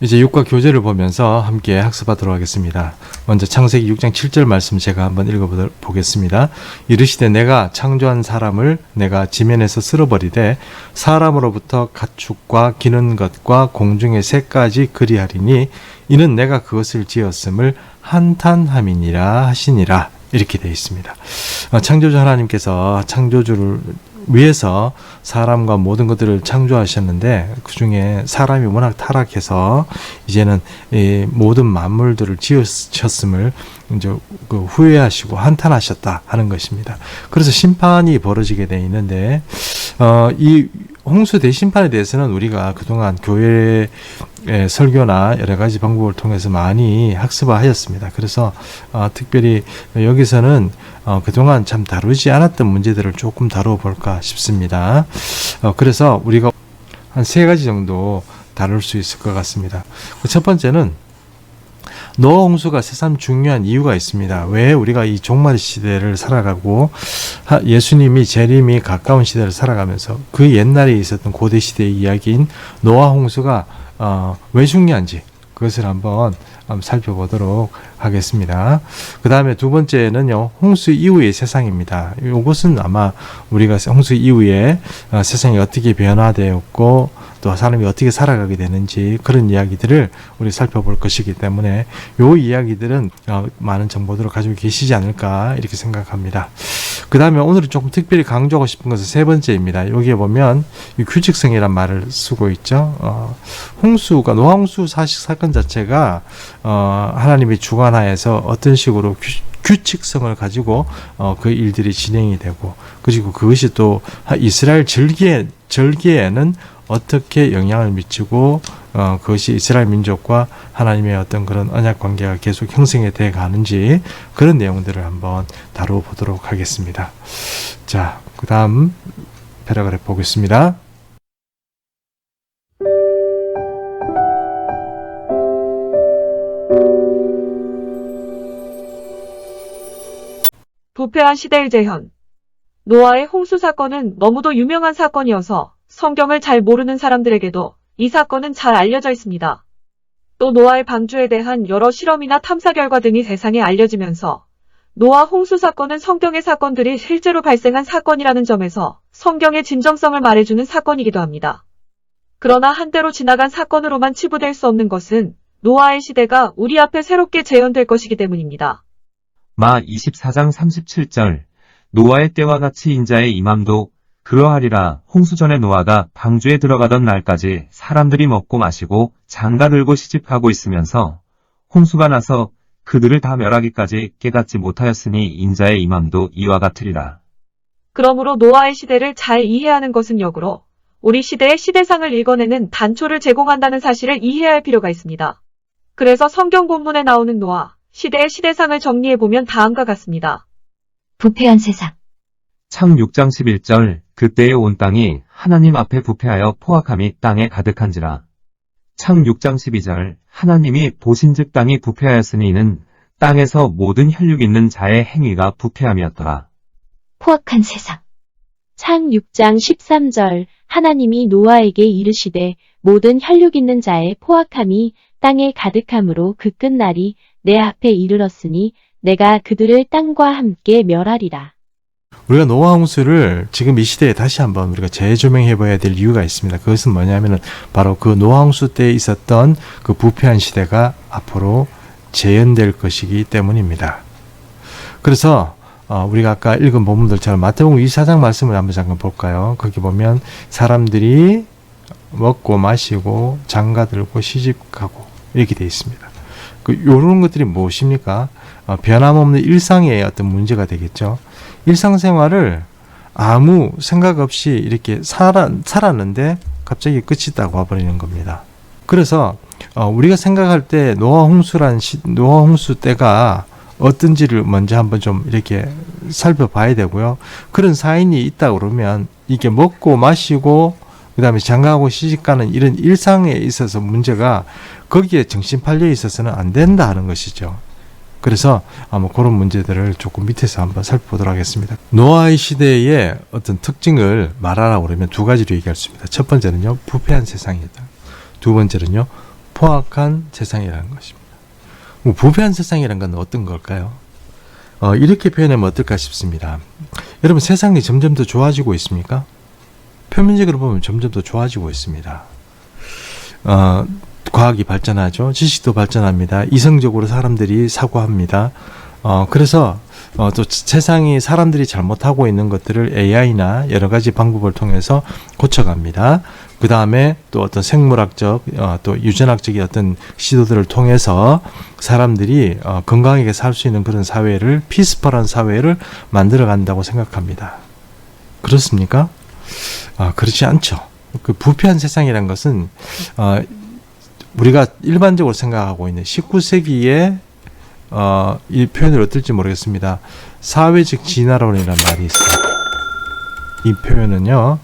이제 육과 교재를 보면서 함께 학습하도록 하겠습니다. 먼저 창세기 6장 7절 말씀 제가 한번 읽어보겠습니다. 이르시되 내가 창조한 사람을 내가 지면에서 쓸어버리되 사람으로부터 가축과 기는 것과 공중의 새까지 그리하리니 이는 내가 그것을 지었음을 한탄함이니라 하시니라. 이렇게 되어 있습니다. 창조주 하나님께서 창조주를 위해서 사람과 모든 것들을 창조하셨는데 그 중에 사람이 워낙 타락해서 이제는 이 모든 만물들을 지으셨음을 이제 후회하시고 한탄하셨다 하는 것입니다. 그래서 심판이 벌어지게 되어 있는데 이 홍수 대심판에 대해서는 우리가 그동안 교회의 설교나 여러 가지 방법을 통해서 많이 학습하였습니다. 그래서 특별히 여기서는 그동안 참 다루지 않았던 문제들을 조금 다뤄볼까 싶습니다. 그래서 우리가 한 3가지 정도 다룰 수 있을 것 같습니다. 첫 번째는 노아 홍수가 새삼 중요한 이유가 있습니다. 왜 우리가 이 종말 시대를 살아가고 예수님이 재림이 가까운 시대를 살아가면서 그 옛날에 있었던 고대 시대의 이야기인 노아 홍수가 왜 중요한지 그것을 한번 살펴보도록 하겠습니다. 그 다음에 두 번째는요, 홍수 이후의 세상입니다. 이것은 아마 우리가 홍수 이후에 세상이 어떻게 변화되었고 또 사람이 어떻게 살아가게 되는지 그런 이야기들을 우리 살펴볼 것이기 때문에 이 이야기들은 많은 정보들을 가지고 계시지 않을까 이렇게 생각합니다. 그 다음에 오늘은 조금 특별히 강조하고 싶은 것은 3번째입니다. 여기에 보면 이 규칙성이란 말을 쓰고 있죠. 홍수가 노아 홍수 사건 자체가 하나님이 주관하에서 어떤 식으로 규칙성을 가지고 그 일들이 진행이 되고 그리고 그것이 또 이스라엘 절기에는 어떻게 영향을 미치고 그것이 이스라엘 민족과 하나님의 어떤 그런 언약 관계가 계속 형성이 돼 가는지 그런 내용들을 한번 다뤄보도록 하겠습니다. 자, 그 다음 패러그래프 보겠습니다. 부패한 시대의 재현. 노아의 홍수 사건은 너무도 유명한 사건이어서 성경을 잘 모르는 사람들에게도 이 사건은 잘 알려져 있습니다. 또 노아의 방주에 대한 여러 실험이나 탐사 결과 등이 세상에 알려지면서 노아 홍수 사건은 성경의 사건들이 실제로 발생한 사건이라는 점에서 성경의 진정성을 말해주는 사건이기도 합니다. 그러나 한때로 지나간 사건으로만 치부될 수 없는 것은 노아의 시대가 우리 앞에 새롭게 재현될 것이기 때문입니다. 마 24장 37절 노아의 때와 같이 인자의 임함도 그러하리라. 홍수 전에 노아가 방주에 들어가던 날까지 사람들이 먹고 마시고 장가들고 시집하고 있으면서 홍수가 나서 그들을 다 멸하기까지 깨닫지 못하였으니 인자의 임함도 이와 같으리라. 그러므로 노아의 시대를 잘 이해하는 것은 역으로 우리 시대의 시대상을 읽어내는 단초를 제공한다는 사실을 이해해야 할 필요가 있습니다. 그래서 성경 본문에 나오는 노아 시대의 시대상을 정리해보면 다음과 같습니다. 부패한 세상. 창 6장 11절 그때의 온 땅이 하나님 앞에 부패하여 포악함이 땅에 가득한지라. 창 6장 12절 하나님이 보신즉 땅이 부패하였으니 이는 땅에서 모든 혈육 있는 자의 행위가 부패함이었더라. 포악한 세상. 창 6장 13절 하나님이 노아에게 이르시되 모든 혈육 있는 자의 포악함이 땅에 가득함으로 그 끝날이 내 앞에 이르렀으니 내가 그들을 땅과 함께 멸하리라. 우리가 노아 홍수를 지금 이 시대에 다시 한번 우리가 재조명해 봐야 될 이유가 있습니다. 그것은 뭐냐면은 바로 그 노아 홍수 때 있었던 그 부패한 시대가 앞으로 재현될 것이기 때문입니다. 그래서 우리가 아까 읽은 본문들처럼 마태복음 24장 말씀을 한번 잠깐 볼까요? 거기 보면 사람들이 먹고 마시고 장가들고 시집가고 이렇게 되어 있습니다. 요런 것들이 무엇입니까? 변함없는 일상의 어떤 문제가 되겠죠. 일상생활을 아무 생각 없이 이렇게 살았는데 갑자기 끝이 딱 와버리는 겁니다. 그래서 우리가 생각할 때 노아 홍수 때가 어떤지를 먼저 한번 좀 이렇게 살펴봐야 되고요. 그런 사인이 있다 그러면 이게 먹고 마시고 그 다음에 장가하고 시집가는 이런 일상에 있어서 문제가 거기에 정신 팔려 있어서는 안 된다 하는 것이죠. 그래서 그런 문제들을 조금 밑에서 한번 살펴보도록 하겠습니다. 노아의 시대의 어떤 특징을 말하라고 그러면 2가지로 얘기할 수 있습니다. 첫 번째는요, 부패한 세상이다. 두 번째는요, 포악한 세상이라는 것입니다. 부패한 세상이라는 건 어떤 걸까요? 이렇게 표현하면 어떨까 싶습니다. 여러분, 세상이 점점 더 좋아지고 있습니까? 표면적으로 보면 점점 더 좋아지고 있습니다. 과학이 발전하죠. 지식도 발전합니다. 이성적으로 사람들이 사고합니다. 그래서 또 세상이 사람들이 잘못하고 있는 것들을 AI나 여러 가지 방법을 통해서 고쳐갑니다. 그 다음에 또 어떤 생물학적, 또 유전학적인 어떤 시도들을 통해서 사람들이 건강하게 살 수 있는 그런 사회를, 피스풀한 사회를 만들어 간다고 생각합니다. 그렇습니까? 그렇지 않죠. 그 부패한 세상이란 것은 우리가 일반적으로 생각하고 있는 19세기에 이 표현을 어떨지 모르겠습니다. 사회적 진화론이라는 말이 있어요. 이 표현은요,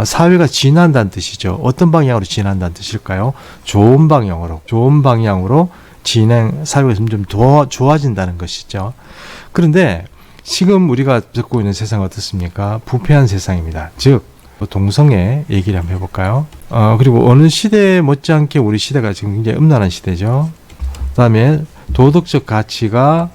사회가 진화한다는 뜻이죠. 어떤 방향으로 진화한다는 뜻일까요? 좋은 방향으로 사회가 점점 더 좋아진다는 것이죠. 그런데 지금 우리가 겪고 있는 세상은 어떻습니까? 부패한 세상입니다. 즉, 동성애 얘기를 한번 해볼까요? 그리고 어느 시대에 못지않게 우리 시대가 지금 굉장히 음란한 시대죠. 그 다음에 도덕적 가치가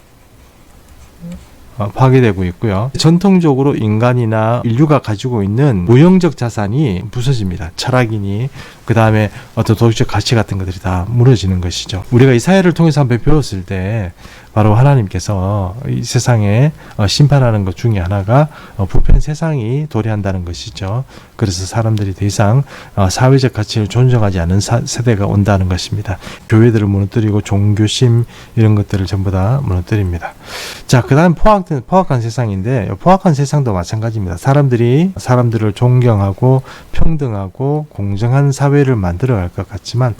파괴되고 있고요. 전통적으로 인간이나 인류가 가지고 있는 무형적 자산이 부서집니다. 철학이니 그 다음에 어떤 도덕적 가치 같은 것들이 다 무너지는 것이죠. 우리가 이 사회를 통해서 한번 배웠을 때 바로 하나님께서 이 세상에 심판하는 것 중에 하나가 부패한 세상이 도래한다는 것이죠. 그래서 사람들이 더 이상 사회적 가치를 존중하지 않는 세대가 온다는 것입니다. 교회들을 무너뜨리고 종교심 이런 것들을 전부 다 무너뜨립니다. 자, 그 다음 포악한 세상인데, 포악한 세상도 마찬가지입니다. 사람들을 존경하고 평등하고 공정한 사회를 만들어갈 것 같지만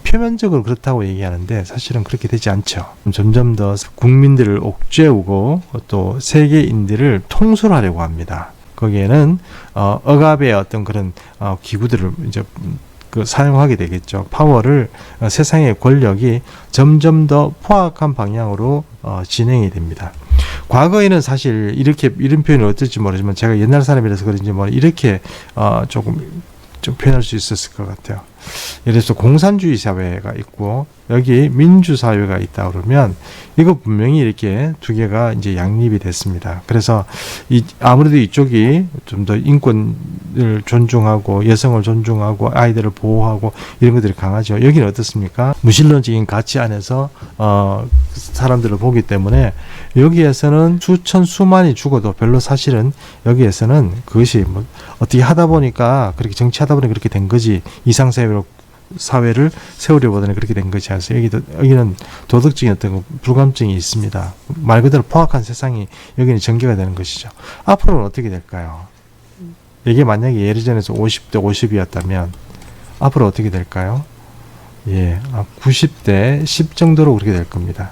표면적으로 그렇다고 얘기하는데 사실은 그렇게 되지 않죠. 점점 더 국민들을 옥죄우고 또 세계인들을 통솔하려고 합니다. 거기에는 억압의 어떤 그런 기구들을 이제 사용하게 되겠죠. 파워를, 세상의 권력이 점점 더 포악한 방향으로 진행이 됩니다. 과거에는 사실 이런 표현을 어떨지 모르지만 제가 옛날 사람이라서 그런지 이렇게 조금 표현할 수 있었을 것 같아요. 예를 들어서 공산주의 사회가 있고 여기 민주사회가 있다 그러면 이거 분명히 이렇게 두 개가 이제 양립이 됐습니다. 그래서 아무래도 이쪽이 좀 더 인권을 존중하고 여성을 존중하고 아이들을 보호하고 이런 것들이 강하죠. 여기는 어떻습니까? 무신론적인 가치 안에서 사람들을 보기 때문에 여기에서는 수만이 죽어도 별로 사실은 여기에서는 그것이 어떻게 하다 보니까 그렇게 정치하다 보니 그렇게 된 거지 사회를 세우려보다는 그렇게 된 것이 아니라 여기는 도덕적인 어떤 불감증이 있습니다. 말 그대로 포악한 세상이 여기는 전개가 되는 것이죠. 앞으로는 어떻게 될까요? 이게 만약에 예전에서 50대 50이었다면 앞으로 어떻게 될까요? 90대 10 정도로 그렇게 될 겁니다.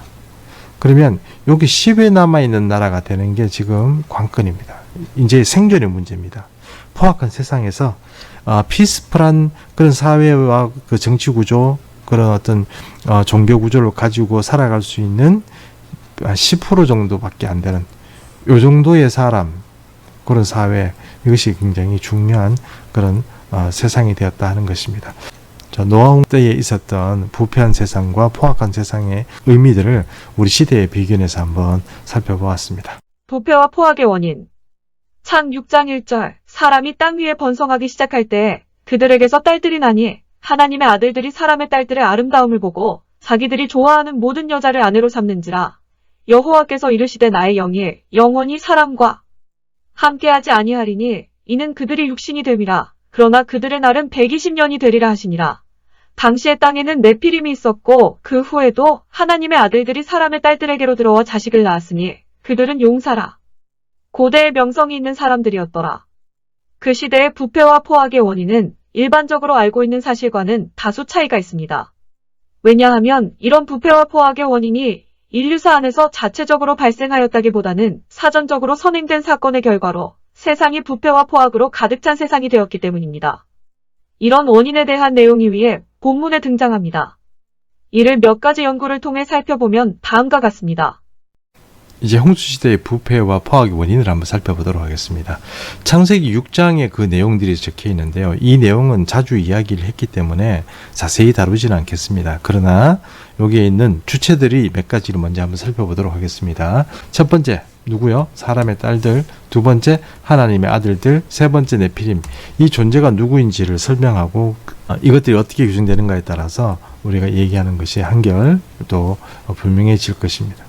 그러면 여기 10에 남아있는 나라가 되는 게 지금 관건입니다. 이제 생존의 문제입니다. 포악한 세상에서 피스풀한 그런 사회와 그 정치 구조, 그런 어떤 종교 구조를 가지고 살아갈 수 있는 10% 정도밖에 안 되는 요 정도의 사람, 그런 사회, 이것이 굉장히 중요한 그런 세상이 되었다 하는 것입니다. 노아홍 때에 있었던 부패한 세상과 포악한 세상의 의미들을 우리 시대에 비견해서 한번 살펴보았습니다. 부패와 포악의 원인. 창 6장 1절. 사람이 땅 위에 번성하기 시작할 때 그들에게서 딸들이 나니 하나님의 아들들이 사람의 딸들의 아름다움을 보고 자기들이 좋아하는 모든 여자를 아내로 삼는지라. 여호와께서 이르시되 나의 영이 영원히 사람과 함께하지 아니하리니 이는 그들이 육신이 됨이라. 그러나 그들의 날은 120년이 되리라 하시니라. 당시의 땅에는 네피림이 있었고 그 후에도 하나님의 아들들이 사람의 딸들에게로 들어와 자식을 낳았으니 그들은 용사라. 고대의 명성이 있는 사람들이었더라. 그 시대의 부패와 포악의 원인은 일반적으로 알고 있는 사실과는 다소 차이가 있습니다. 왜냐하면 이런 부패와 포악의 원인이 인류사 안에서 자체적으로 발생하였다기보다는 사전적으로 선행된 사건의 결과로 세상이 부패와 포악으로 가득 찬 세상이 되었기 때문입니다. 이런 원인에 대한 내용이 위에 본문에 등장합니다. 이를 몇 가지 연구를 통해 살펴보면 다음과 같습니다. 이제 홍수시대의 부패와 포악의 원인을 한번 살펴보도록 하겠습니다. 창세기 6장에 그 내용들이 적혀 있는데요. 이 내용은 자주 이야기를 했기 때문에 자세히 다루지는 않겠습니다. 그러나 여기에 있는 주체들이 몇 가지를 먼저 한번 살펴보도록 하겠습니다. 첫 번째, 누구요? 사람의 딸들. 두 번째, 하나님의 아들들. 세 번째, 네피림. 이 존재가 누구인지를 설명하고 이것들이 어떻게 규정되는가에 따라서 우리가 얘기하는 것이 한결 또 분명해질 것입니다.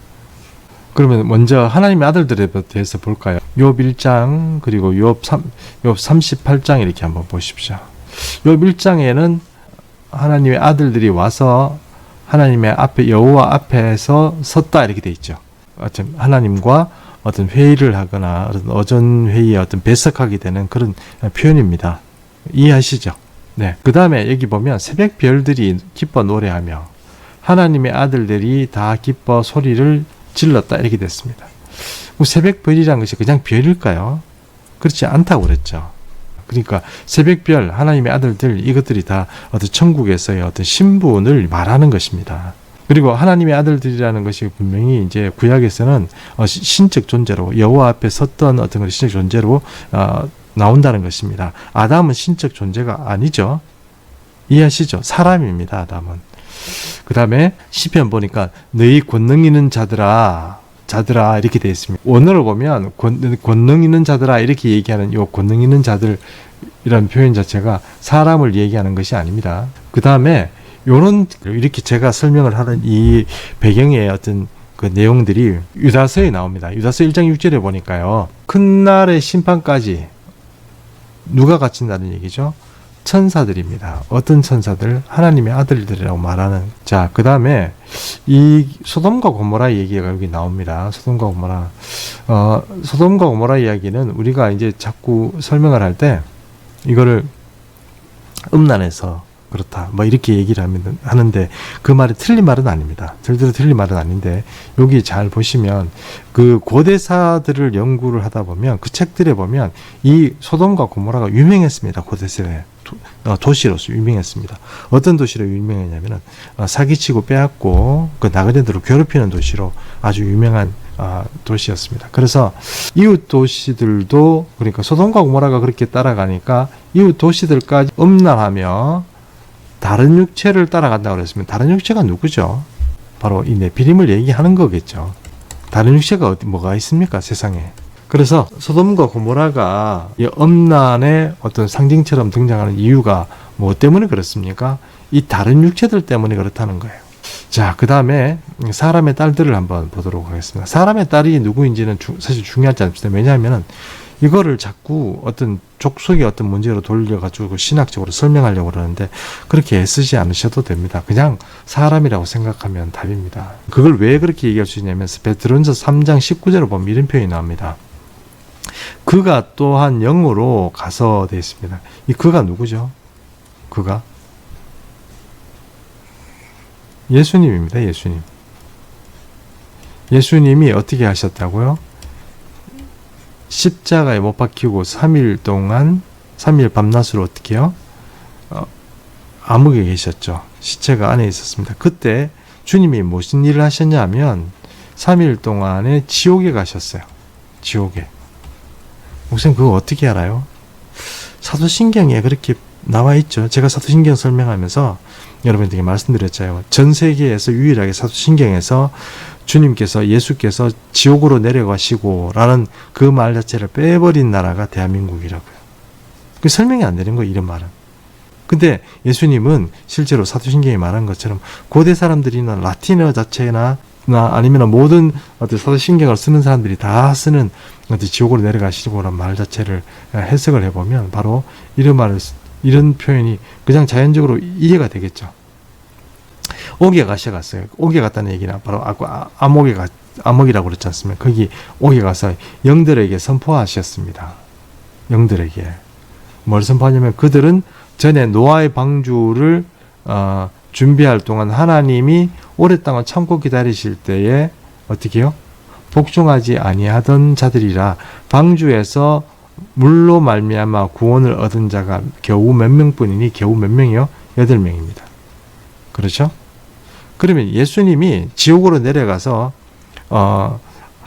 그러면 먼저 하나님의 아들들에 대해서 볼까요? 욥 1장 그리고 욥 38장 이렇게 한번 보십시오. 욥 1장에는 하나님의 아들들이 와서 하나님의 앞에 여호와 앞에서 섰다 이렇게 돼 있죠. 어떤 하나님과 어떤 회의를 하거나 어전 회의에 어떤 배석하게 되는 그런 표현입니다. 이해하시죠? 네. 그 다음에 여기 보면 새벽 별들이 기뻐 노래하며 하나님의 아들들이 다 기뻐 소리를 질렀다 이렇게 됐습니다. 새벽별이라는 것이 그냥 별일까요? 그렇지 않다고 그랬죠. 그러니까 새벽별, 하나님의 아들들 이것들이 다 어떤 천국에서의 어떤 신분을 말하는 것입니다. 그리고 하나님의 아들들이라는 것이 분명히 이제 구약에서는 신적 존재로 여호와 앞에 섰던 어떤 그런 신적 존재로 나온다는 것입니다. 아담은 신적 존재가 아니죠. 이해하시죠? 사람입니다. 아담은. 그 다음에 시편 보니까 너희 권능 있는 자들아 이렇게 되어 있습니다. 원어로 보면 권능 있는 자들아 이렇게 얘기하는 이 권능 있는 자들이라는 표현 자체가 사람을 얘기하는 것이 아닙니다. 그 다음에 이렇게 제가 설명을 하는 이 배경의 어떤 그 내용들이 유다서에 나옵니다. 유다서 1장 6절에 보니까요. 큰 날의 심판까지 누가 갇힌다는 얘기죠? 천사들입니다. 어떤 천사들? 하나님의 아들들이라고 말하는. 자, 그 다음에 이 소돔과 고모라 얘기가 여기 나옵니다. 소돔과 고모라. 소돔과 고모라 이야기는 우리가 이제 자꾸 설명을 할 때 이거를 음란해서 그렇다. 뭐 이렇게 얘기를 하는데 그 말이 틀린 말은 아닙니다. 절대로 틀린 말은 아닌데 여기 잘 보시면 그 고대사들을 연구를 하다 보면 그 책들에 보면 이 소돔과 고모라가 유명했습니다. 고대사에. 도시로서 유명했습니다. 어떤 도시로 유명했냐면은 사기치고 빼앗고 그 나그네들을 괴롭히는 도시로 아주 유명한 도시였습니다. 그래서 이웃 도시들도 그러니까 소돔과 고모라가 그렇게 따라가니까 이웃 도시들까지 음란하며 다른 육체를 따라간다고 그랬으면 다른 육체가 누구죠? 바로 이 네피림을 얘기하는 거겠죠. 다른 육체가 뭐가 있습니까? 세상에. 그래서 소돔과 고모라가 이 음란의 어떤 상징처럼 등장하는 이유가 뭐 때문에 그렇습니까? 이 다른 육체들 때문에 그렇다는 거예요. 자, 그 다음에 사람의 딸들을 한번 보도록 하겠습니다. 사람의 딸이 누구인지는 사실 중요하지 않습니다. 왜냐하면 이거를 자꾸 어떤 족속의 어떤 문제로 돌려가지고 신학적으로 설명하려고 그러는데 그렇게 애쓰지 않으셔도 됩니다. 그냥 사람이라고 생각하면 답입니다. 그걸 왜 그렇게 얘기할 수 있냐면 베드로전서 3장 19절을 보면 이런 표현이 나옵니다. 그가 또한 영으로 가서 되어 있습니다. 이 그가 누구죠? 그가 예수님입니다. 예수님. 예수님이 어떻게 하셨다고요? 십자가에 못 박히고 3일 동안 3일 밤낮으로 어떻게 해요? 암흑에 계셨죠. 시체가 안에 있었습니다. 그때 주님이 무슨 일을 하셨냐면 3일 동안에 지옥에 가셨어요. 지옥에. 목사님 그거 어떻게 알아요? 사도신경에 그렇게 나와 있죠. 제가 사도신경 설명하면서 여러분들에게 말씀드렸잖아요. 전 세계에서 유일하게 사도신경에서 주님께서 예수께서 지옥으로 내려가시고 라는 그 말 자체를 빼버린 나라가 대한민국이라고요. 그 설명이 안 되는 거예요. 이런 말은. 근데 예수님은 실제로 사도신경이 말한 것처럼 고대 사람들이나 라틴어 자체나 아니면 모든 어떤 사도신경을 쓰는 사람들이 다 쓰는 어떤 지옥으로 내려가시고라는 말 자체를 해석을 해보면 바로 이런 표현이 그냥 자연적으로 이해가 되겠죠. 옥에 가셔갔어요. 옥에 갔다는 얘기는 바로 암옥이라고 그랬지 않습니까? 거기 옥에 가서 영들에게 선포하셨습니다. 영들에게. 뭘 선포하냐면 그들은 전에 노아의 방주를 준비할 동안 하나님이 오랫동안 참고 기다리실 때에 어떻게 해요? 복종하지 아니하던 자들이라 방주에서 물로 말미암아 구원을 얻은 자가 겨우 몇 명뿐이니 겨우 몇 명이요? 8명입니다. 그렇죠? 그러면 예수님이 지옥으로 내려가서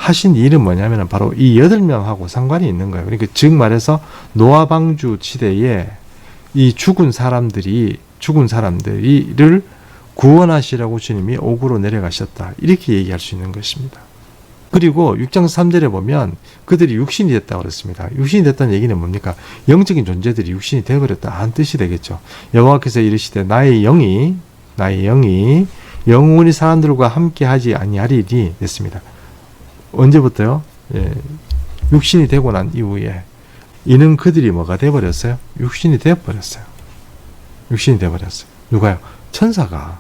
하신 일은 뭐냐면 바로 이 8명하고 상관이 있는 거예요. 그러니까 즉 말해서 노아 방주 시대에 이 죽은 사람들을 구원하시라고 주님이 옥으로 내려가셨다. 이렇게 얘기할 수 있는 것입니다. 그리고 6장 3절에 보면 그들이 육신이 됐다고 그랬습니다. 육신이 됐다는 얘기는 뭡니까? 영적인 존재들이 육신이 되어버렸다 하는 뜻이 되겠죠. 여호와께서 이르시되 나의 영이 영원히 사람들과 함께 하지 아니하리니 됐습니다. 언제부터요? 육신이 되고 난 이후에 이는 그들이 뭐가 되어버렸어요? 육신이 되어버렸어요. 육신이 되어버렸어요. 누가요? 천사가.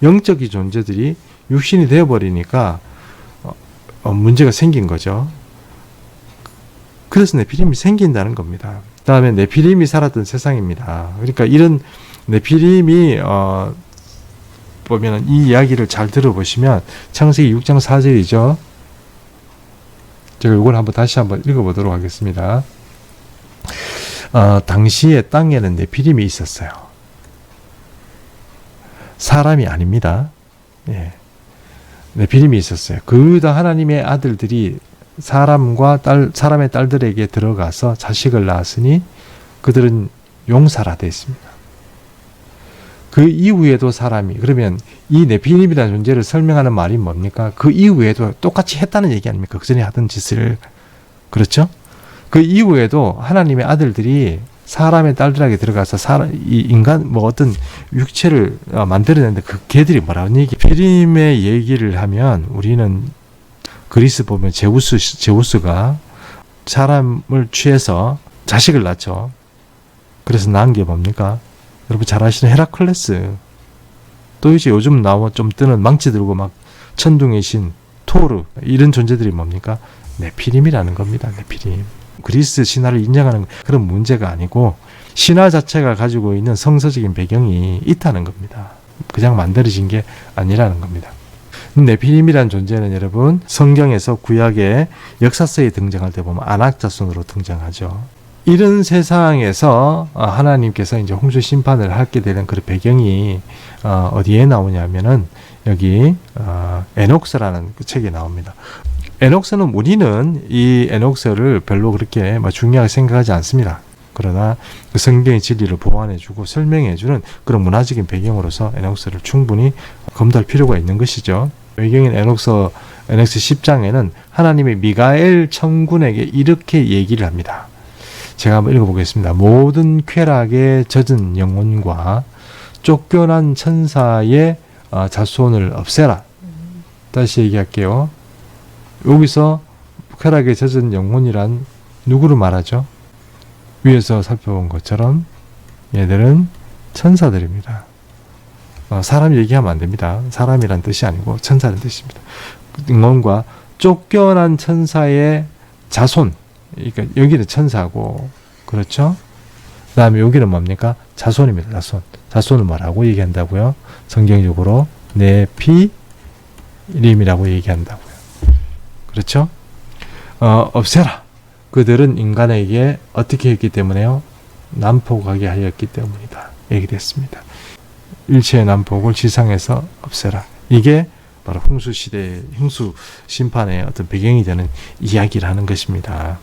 영적인 존재들이 육신이 되어버리니까 문제가 생긴 거죠. 그래서 네피림이 생긴다는 겁니다. 그 다음에 네피림이 살았던 세상입니다. 그러니까 이런 네피림이 보면 이 이야기를 잘 들어보시면 창세기 6장 4절이죠. 제가 이걸 다시 한번 읽어보도록 하겠습니다. 당시에 땅에는 네피림이 있었어요. 사람이 아닙니다. 예. 네피림이 있었어요. 그다 하나님의 아들들이 사람의 딸들에게 들어가서 자식을 낳았으니 그들은 용사라 되어 있습니다. 그 이후에도 사람이, 그러면 이 네피림이라는 존재를 설명하는 말이 뭡니까? 그 이후에도 똑같이 했다는 얘기 아닙니까? 그 전에 하던 짓을. 그렇죠? 그 이후에도 하나님의 아들들이 사람의 딸들에게 들어가서 이 인간 어떤 육체를 만들어내는데 그 걔들이 뭐라는 얘기? 피림의 얘기를 하면 우리는 그리스 보면 제우스가 사람을 취해서 자식을 낳죠. 그래서 낳은 게 뭡니까? 여러분 잘 아시는 헤라클레스. 또 이제 요즘 좀 뜨는 망치 들고 막 천둥의 신 토르 이런 존재들이 뭡니까? 네피림이라는 겁니다. 네피림. 그리스 신화를 인정하는 그런 문제가 아니고 신화 자체가 가지고 있는 성서적인 배경이 있다는 겁니다. 그냥 만들어진 게 아니라는 겁니다. 네피림이라는 존재는 여러분 성경에서 구약의 역사서에 등장할 때 보면 아낙자손으로 등장하죠. 이런 세상에서 하나님께서 이제 홍수 심판을 하게 되는 그런 배경이 어디에 나오냐면은 여기 에녹스라는 그 책에 나옵니다. 에녹스는 우리는 이 에녹스를 별로 그렇게 중요하게 생각하지 않습니다. 그러나 그 성경의 진리를 보완해주고 설명해주는 그런 문화적인 배경으로서 에녹스를 충분히 검토할 필요가 있는 것이죠. 외경인 에녹스 10장에는 하나님의 미가엘 천군에게 이렇게 얘기를 합니다. 제가 한번 읽어보겠습니다. 모든 쾌락에 젖은 영혼과 쫓겨난 천사의 자손을 없애라. 다시 얘기할게요. 여기서 쾌락에 젖은 영혼이란 누구를 말하죠? 위에서 살펴본 것처럼 얘들은 천사들입니다. 사람 얘기하면 안 됩니다. 사람이란 뜻이 아니고 천사라는 뜻입니다. 영혼과 쫓겨난 천사의 자손. 그러니까 여기는 천사고, 그렇죠? 그 다음에 여기는 뭡니까? 자손입니다. 자손. 자손을 뭐라고 얘기한다고요? 성경적으로 네피림이라고 얘기한다고요. 그렇죠? 없애라. 그들은 인간에게 어떻게 했기 때문에요? 난폭하게 하였기 때문이다. 얘기됐습니다. 일체의 난폭을 지상에서 없애라. 이게 바로 홍수 시대, 홍수 심판의 어떤 배경이 되는 이야기를 하는 것입니다.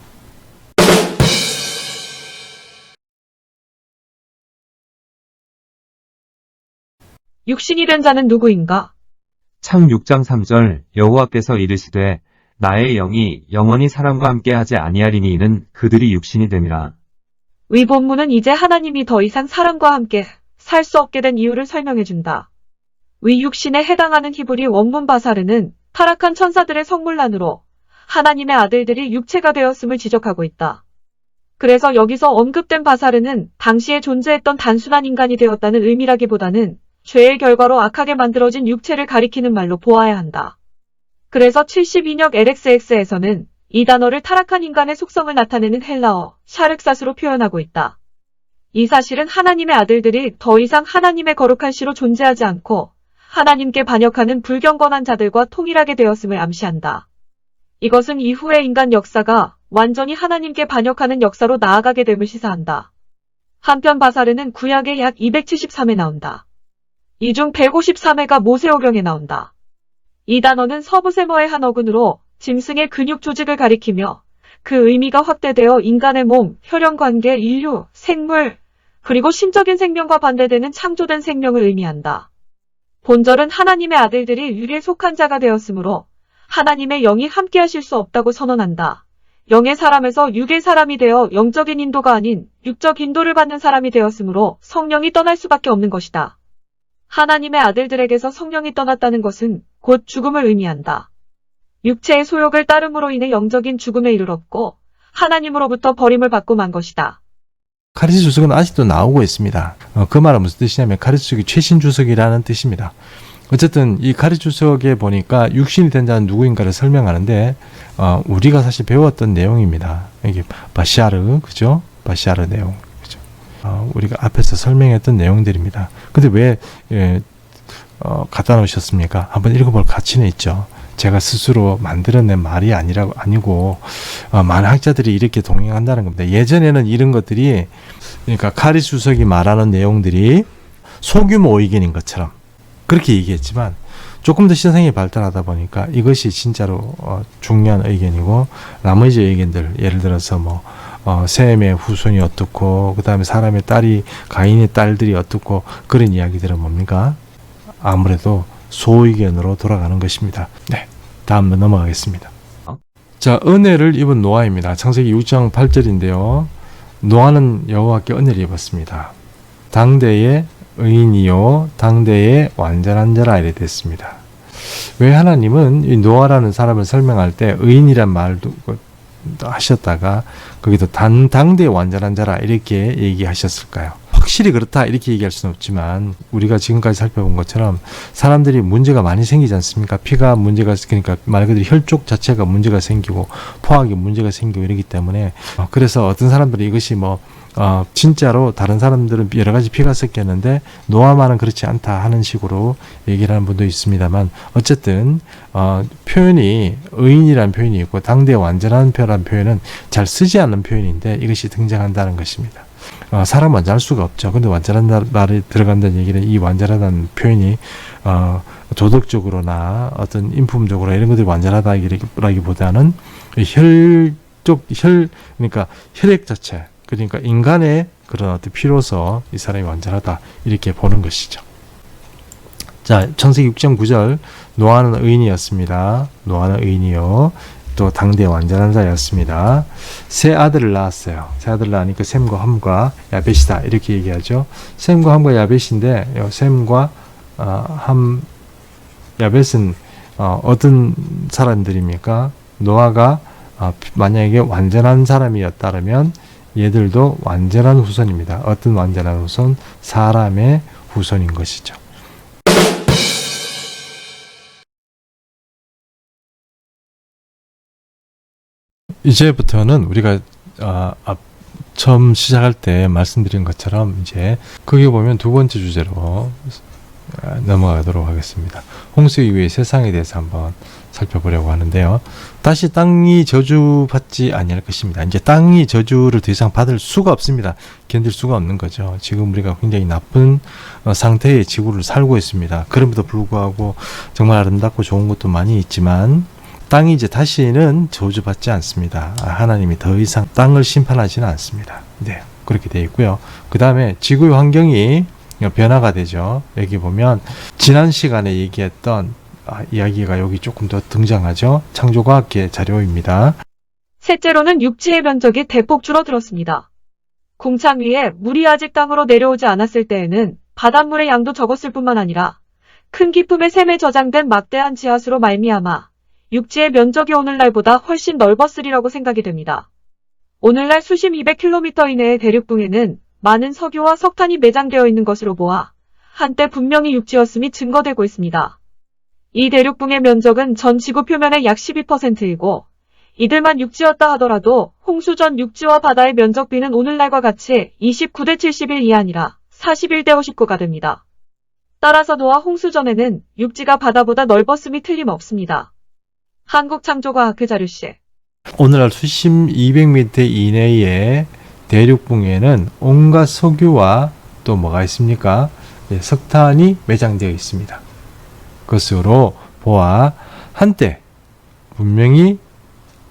육신이 된 자는 누구인가? 창 6장 3절 여호와께서 이르시되 나의 영이 영원히 사람과 함께 하지 아니하리니 이는 그들이 육신이 됨이라. 위 본문은 이제 하나님이 더 이상 사람과 함께 살 수 없게 된 이유를 설명해준다. 위 육신에 해당하는 히브리 원문 바사르는 타락한 천사들의 성물란으로 하나님의 아들들이 육체가 되었음을 지적하고 있다. 그래서 여기서 언급된 바사르는 당시에 존재했던 단순한 인간이 되었다는 의미라기보다는 죄의 결과로 악하게 만들어진 육체를 가리키는 말로 보아야 한다. 그래서 72역 LXX에서는 이 단어를 타락한 인간의 속성을 나타내는 헬라어 샤륵사스로 표현하고 있다. 이 사실은 하나님의 아들들이 더 이상 하나님의 거룩한 씨로 존재하지 않고 하나님께 반역하는 불경건한 자들과 통일하게 되었음을 암시한다. 이것은 이후의 인간 역사가 완전히 하나님께 반역하는 역사로 나아가게 됨을 시사한다. 한편 바사르는 구약에 약 273회 나온다. 이 중 153회가 모세오경에 나온다. 이 단어는 서부세머의 한 어근으로 짐승의 근육 조직을 가리키며 그 의미가 확대되어 인간의 몸, 혈연 관계, 인류, 생물, 그리고 신적인 생명과 반대되는 창조된 생명을 의미한다. 본절은 하나님의 아들들이 유리에 속한 자가 되었으므로 하나님의 영이 함께하실 수 없다고 선언한다. 영의 사람에서 육의 사람이 되어 영적인 인도가 아닌 육적 인도를 받는 사람이 되었으므로 성령이 떠날 수밖에 없는 것이다. 하나님의 아들들에게서 성령이 떠났다는 것은 곧 죽음을 의미한다. 육체의 소욕을 따름으로 인해 영적인 죽음에 이르렀고 하나님으로부터 버림을 받고 만 것이다. 카리스 주석은 아직도 나오고 있습니다. 그 말은 무슨 뜻이냐면 카리스 주석이 최신 주석이라는 뜻입니다. 어쨌든 이 카리스 주석에 보니까 육신이 된 자는 누구인가를 설명하는데 우리가 사실 배웠던 내용입니다. 이게 바시아르, 그죠? 바시아르 내용, 그죠? 우리가 앞에서 설명했던 내용들입니다. 근데 왜 갖다 놓으셨습니까? 한번 읽어볼 가치는 있죠. 제가 스스로 만들어낸 말이 아니고 많은 학자들이 이렇게 동행한다는 겁니다. 예전에는 이런 것들이 그러니까 카리스 주석이 말하는 내용들이 소규모 의견인 것처럼 그렇게 얘기했지만 조금 더 시선이 발달하다 보니까 이것이 진짜로 중요한 의견이고 나머지 의견들 예를 들어서 셈의 후손이 어떻고 그 다음에 사람의 딸이 가인의 딸들이 어떻고 그런 이야기들은 뭡니까? 아무래도 소의견으로 돌아가는 것입니다. 네, 다음으로 넘어가겠습니다. 자, 은혜를 입은 노아입니다. 창세기 6장 8절인데요. 노아는 여호와께 은혜를 입었습니다. 당대의 의인이요 당대의 완전한 자라 이래 됐습니다. 왜 하나님은 이 노아라는 사람을 설명할 때 의인이란 말도 하셨다가 거기도 당대의 완전한 자라 이렇게 얘기하셨을까요? 확실히 그렇다 이렇게 얘기할 수는 없지만 우리가 지금까지 살펴본 것처럼 사람들이 문제가 많이 생기지 않습니까? 피가 문제가 그러니까 말 그대로 혈족 자체가 문제가 생기고 포악이 문제가 생기고 이러기 때문에 그래서 어떤 사람들이 이것이 진짜로 다른 사람들은 여러 가지 피가 섞였는데 노아만은 그렇지 않다 하는 식으로 얘기를 하는 분도 있습니다만 어쨌든 표현이 의인이라는 표현이 있고 당대의 완전한 표라는 표현은 잘 쓰지 않는 표현인데 이것이 등장한다는 것입니다. 사람 완전할 수가 없죠. 근데 완전한 날이 들어간다는 얘기는 이 완전하다는 표현이 도덕적으로나 어떤 인품적으로 이런 것들이 완전하다기보다는 그러니까 혈액 자체 그러니까 인간의 그런 어떤 피로서 이 사람이 완전하다 이렇게 보는 것이죠. 자, 창세기 6장 9절 노아는 의인이었습니다. 노아는 의인이요 또 당대의 완전한 자였습니다. 세 아들을 낳았어요. 세 아들을 낳으니까 셈과 함과 야벳이다 이렇게 얘기하죠. 셈과 함과 야벳인데 셈과 함 야벳은 어떤 사람들입니까? 노아가 만약에 완전한 사람이었다면 얘들도 완전한 후손입니다. 어떤 완전한 후손? 사람의 후손인 것이죠. 이제부터는 우리가 처음 시작할 때 말씀드린 것처럼 이제 거기 보면 두 번째 주제로 넘어가도록 하겠습니다. 홍수 이후의 세상에 대해서 한번 살펴보려고 하는데요. 다시 땅이 저주받지 아니할 것입니다. 이제 땅이 저주를 더 이상 받을 수가 없습니다. 견딜 수가 없는 거죠. 지금 우리가 굉장히 나쁜 상태의 지구를 살고 있습니다. 그럼에도 불구하고 정말 아름답고 좋은 것도 많이 있지만 땅이 이제 다시는 저주받지 않습니다. 하나님이 더 이상 땅을 심판하지는 않습니다. 네, 그렇게 되어 있고요. 그 다음에 지구의 환경이 변화가 되죠. 여기 보면 지난 시간에 얘기했던 이야기가 여기 조금 더 등장하죠. 창조과학계 자료입니다. 셋째로는 육지의 면적이 대폭 줄어들었습니다. 궁창 위에 물이 아직 땅으로 내려오지 않았을 때에는 바닷물의 양도 적었을 뿐만 아니라 큰 기품의 샘에 저장된 막대한 지하수로 말미암아 육지의 면적이 오늘날보다 훨씬 넓었으리라고 생각이 됩니다. 오늘날 수심 200km 이내의 대륙붕에는 많은 석유와 석탄이 매장되어 있는 것으로 보아 한때 분명히 육지였음이 증거되고 있습니다. 이 대륙붕의 면적은 전 지구 표면의 약 12%이고 이들만 육지였다 하더라도 홍수 전 육지와 바다의 면적 비는 오늘날과 같이 29대 71이 아니라 41대 59가 됩니다. 따라서 노아 홍수 전에는 육지가 바다보다 넓었음이 틀림없습니다. 한국창조과학회 자료실. 오늘날 수심 200m 이내의 대륙붕에는 온갖 석유와 또 뭐가 있습니까? 네, 석탄이 매장되어 있습니다. 그것으로 보아 한때 분명히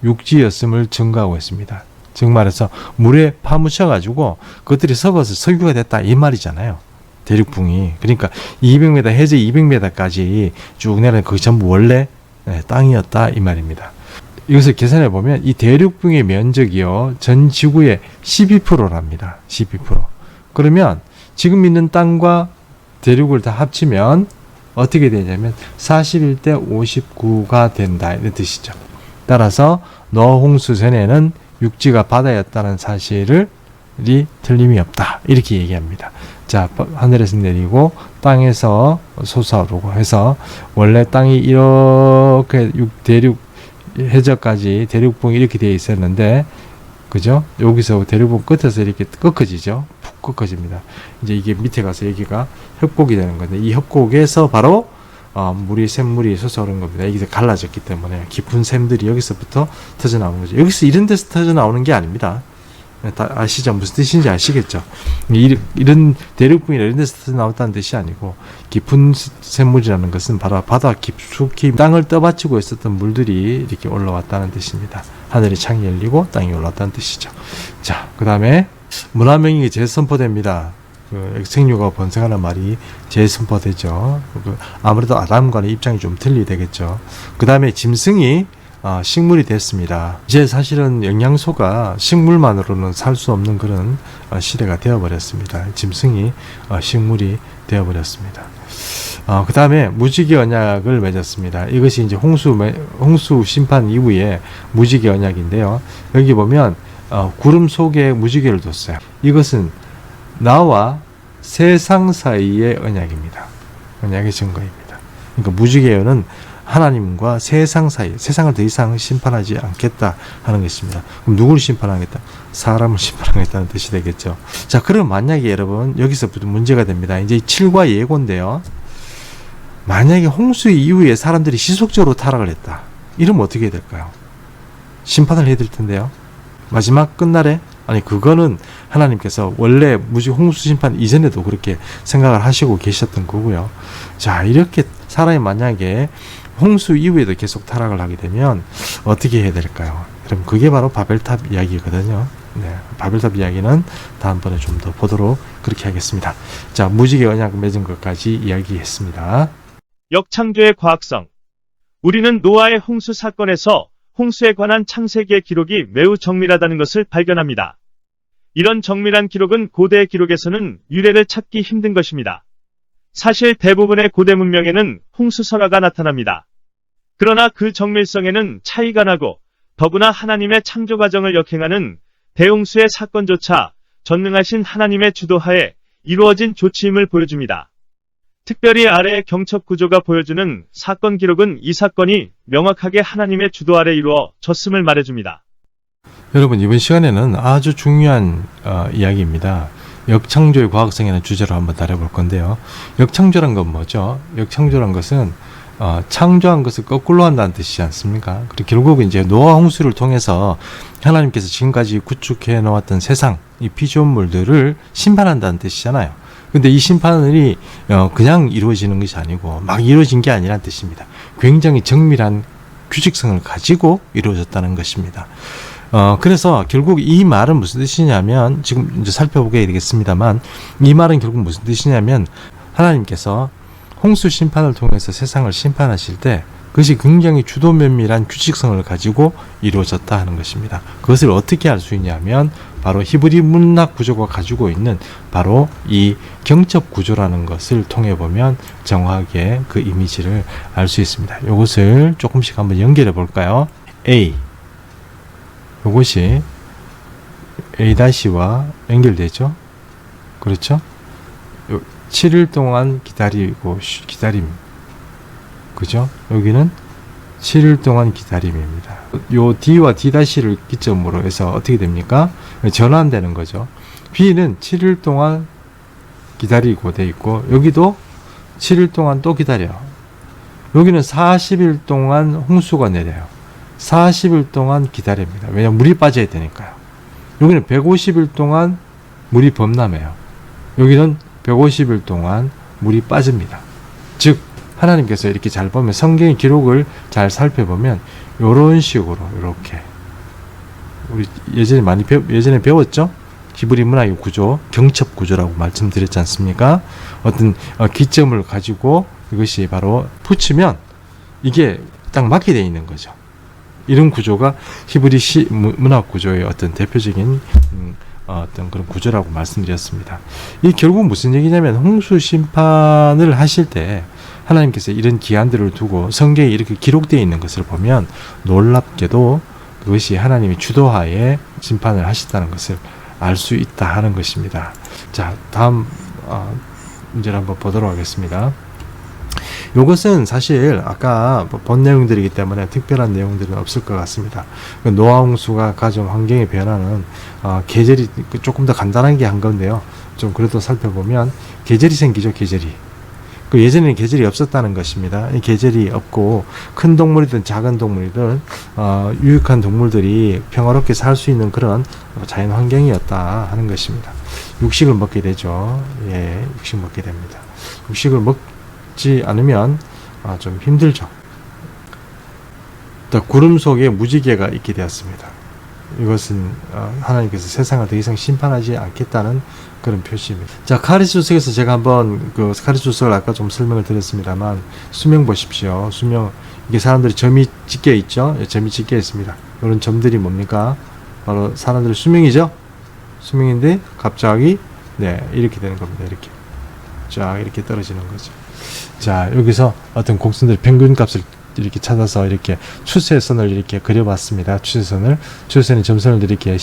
육지였음을 증거하고 있습니다. 즉 말해서 물에 파묻혀가지고 그것들이 섞어서 석유가 됐다 이 말이잖아요. 대륙붕이. 그러니까 200m, 해저 200m까지 쭉 내려는 그게 전부 원래 땅이었다 이 말입니다. 이것을 계산해 보면 이 대륙붕의 면적이요 전 지구의 12%랍니다. 12%. 그러면 지금 있는 땅과 대륙을 다 합치면 어떻게 되냐면 41대 59가 된다 이런 뜻이죠. 따라서 노아 홍수 전에는 육지가 바다였다는 사실이 틀림이 없다 이렇게 얘기합니다. 자, 하늘에서 내리고 땅에서 솟아오르고 해서 원래 땅이 이렇게 대륙 해저까지 대륙붕이 이렇게 되어 있었는데, 그죠? 여기서 대륙붕 끝에서 이렇게 꺾어지죠. 푹 꺾어집니다. 이제 이게 밑에 가서 여기가 협곡이 되는 건데, 이 협곡에서 바로 샘물이 솟아오르는 겁니다. 여기서 갈라졌기 때문에 깊은 샘들이 여기서부터 터져 나오는 거죠. 여기서 이런 데서 터져 나오는 게 아닙니다. 다 아시죠? 무슨 뜻인지 아시겠죠? 이런 대륙붕이 이런 데서 터져 나왔다는 뜻이 아니고, 깊은 샘물이라는 것은 바로 바다 깊숙이 땅을 떠받치고 있었던 물들이 이렇게 올라왔다는 뜻입니다. 하늘의 창이 열리고 땅이 올라왔다는 뜻이죠. 자, 그 다음에 문화명이 재선포됩니다. 생류가 번성하는 말이 재선포되죠. 아무래도 아담과는 입장이 좀 틀리되겠죠. 그 다음에 짐승이 식물이 됐습니다. 이제 사실은 영양소가 식물만으로는 살 수 없는 그런 시대가 되어버렸습니다. 짐승이 식물이 되어버렸습니다. 그 다음에 무지개 언약을 맺었습니다. 이것이 이제 홍수 심판 이후에 무지개 언약인데요. 여기 보면 구름 속에 무지개를 뒀어요. 이것은 나와 세상 사이의 언약입니다. 언약의 증거입니다. 그러니까 무지개는 하나님과 세상 사이, 세상을 더 이상 심판하지 않겠다 하는 것입니다. 그럼 누구를 심판하겠다? 사람을 심판하겠다는 뜻이 되겠죠. 자, 그럼 만약에 여러분 여기서부터 문제가 됩니다. 이제 7과 예고인데요. 만약에 홍수 이후에 사람들이 지속적으로 타락을 했다. 이러면 어떻게 해야 될까요? 심판을 해야 될 텐데요. 마지막 끝날에? 아니, 그거는 하나님께서 원래 홍수 심판 이전에도 그렇게 생각을 하시고 계셨던 거고요. 자, 이렇게 사람이 만약에 홍수 이후에도 계속 타락을 하게 되면 어떻게 해야 될까요? 그럼 그게 바로 바벨탑 이야기거든요. 네, 바벨탑 이야기는 다음번에 좀 더 보도록 그렇게 하겠습니다. 자, 무지개 언약 맺은 것까지 이야기했습니다. 역창조의 과학성. 우리는 노아의 홍수 사건에서 홍수에 관한 창세기의 기록이 매우 정밀하다는 것을 발견합니다. 이런 정밀한 기록은 고대의 기록에서는 유래를 찾기 힘든 것입니다. 사실 대부분의 고대 문명에는 홍수설화가 나타납니다. 그러나 그 정밀성에는 차이가 나고 더구나 하나님의 창조 과정을 역행하는 대홍수의 사건조차 전능하신 하나님의 주도하에 이루어진 조치임을 보여줍니다. 특별히 아래의 경첩 구조가 보여주는 사건 기록은 이 사건이 명확하게 하나님의 주도 아래 이루어졌음을 말해줍니다. 여러분, 이번 시간에는 아주 중요한 이야기입니다. 역창조의 과학성이라는 주제로 한번 다뤄볼 건데요. 역창조란 건 뭐죠? 역창조란 것은 창조한 것을 거꾸로 한다는 뜻이지 않습니까? 그리고 결국은 이제 노아 홍수를 통해서 하나님께서 지금까지 구축해 놓았던 세상, 이 피조물들을 심판한다는 뜻이잖아요. 근데 이 심판이 그냥 이루어지는 것이 아니고 막 이루어진 게 아니라는 뜻입니다. 굉장히 정밀한 규칙성을 가지고 이루어졌다는 것입니다. 그래서 결국 이 말은 무슨 뜻이냐면, 지금 이제 살펴보게 되겠습니다만, 이 말은 결국 무슨 뜻이냐면, 하나님께서 홍수 심판을 통해서 세상을 심판하실 때 그것이 굉장히 주도 면밀한 규칙성을 가지고 이루어졌다 하는 것입니다. 그것을 어떻게 알 수 있냐면 바로 히브리 문학 구조가 가지고 있는 바로 이 경첩 구조라는 것을 통해 보면 정확하게 그 이미지를 알 수 있습니다. 이것을 조금씩 한번 연결해 볼까요? A, 이것이 A-와 연결되죠. 그렇죠? 7일 동안 기다림. 그죠? 여기는 7일 동안 기다림입니다. 요 D와 D-를 기점으로 해서 어떻게 됩니까? 전환되는 거죠. B는 7일 동안 기다리고 돼 있고, 여기도 7일 동안 또 기다려. 여기는 40일 동안 홍수가 내려요. 40일 동안 기다립니다. 왜냐면 물이 빠져야 되니까요. 여기는 150일 동안 물이 범람해요. 여기는 150일 동안 물이 빠집니다. 즉 하나님께서 이렇게 잘 보면, 성경의 기록을 잘 살펴보면 요런 식으로 이렇게 우리 예전에 배웠죠? 히브리 문화의 구조, 경첩 구조라고 말씀드렸지 않습니까? 어떤 기점을 가지고 이것이 바로 붙이면 이게 딱 맞게 되어 있는 거죠. 이런 구조가 히브리 문화 구조의 어떤 대표적인 어떤 그런 구조라고 말씀드렸습니다. 이 결국 무슨 얘기냐면 홍수 심판을 하실 때 하나님께서 이런 기한들을 두고 성경에 이렇게 기록되어 있는 것을 보면 놀랍게도 그것이 하나님의 주도하에 심판을 하셨다는 것을 알 수 있다 하는 것입니다. 자, 다음 문제를 한번 보도록 하겠습니다. 이것은 사실 아까 본 내용들이기 때문에 특별한 내용들은 없을 것 같습니다. 노아 홍수가 가져온 환경의 변화는 계절이 조금 더 간단하게 한 건데요. 좀 그래도 살펴보면 계절이 생기죠. 계절이. 그 예전에는 계절이 없었다는 것입니다. 이 계절이 없고 큰 동물이든 작은 동물이든 유익한 동물들이 평화롭게 살 수 있는 그런 자연 환경이었다 하는 것입니다. 육식을 먹게 되죠. 예, 육식 먹게 됩니다. 육식을 먹지 않으면 좀 힘들죠. 또 구름 속에 무지개가 있게 되었습니다. 이것은 하나님께서 세상을 더 이상 심판하지 않겠다는 그런 표시입니다. 자, 카리스주석에서 제가 한번 카리스주석을 아까 좀 설명을 드렸습니다만 수명 보십시오. 수명, 이게 사람들이 점이 찍혀 있죠. 점이 찍혀 있습니다. 이런 점들이 뭡니까? 바로 사람들의 수명이죠. 수명인데 갑자기 이렇게 되는 겁니다. 이렇게 쫙 이렇게 떨어지는 거죠. 자, 여기서 어떤 곡선들의 평균값을 이렇게 찾아서 이렇게 추세선을 이렇게 그려봤습니다. 추세선은 점선을 이렇게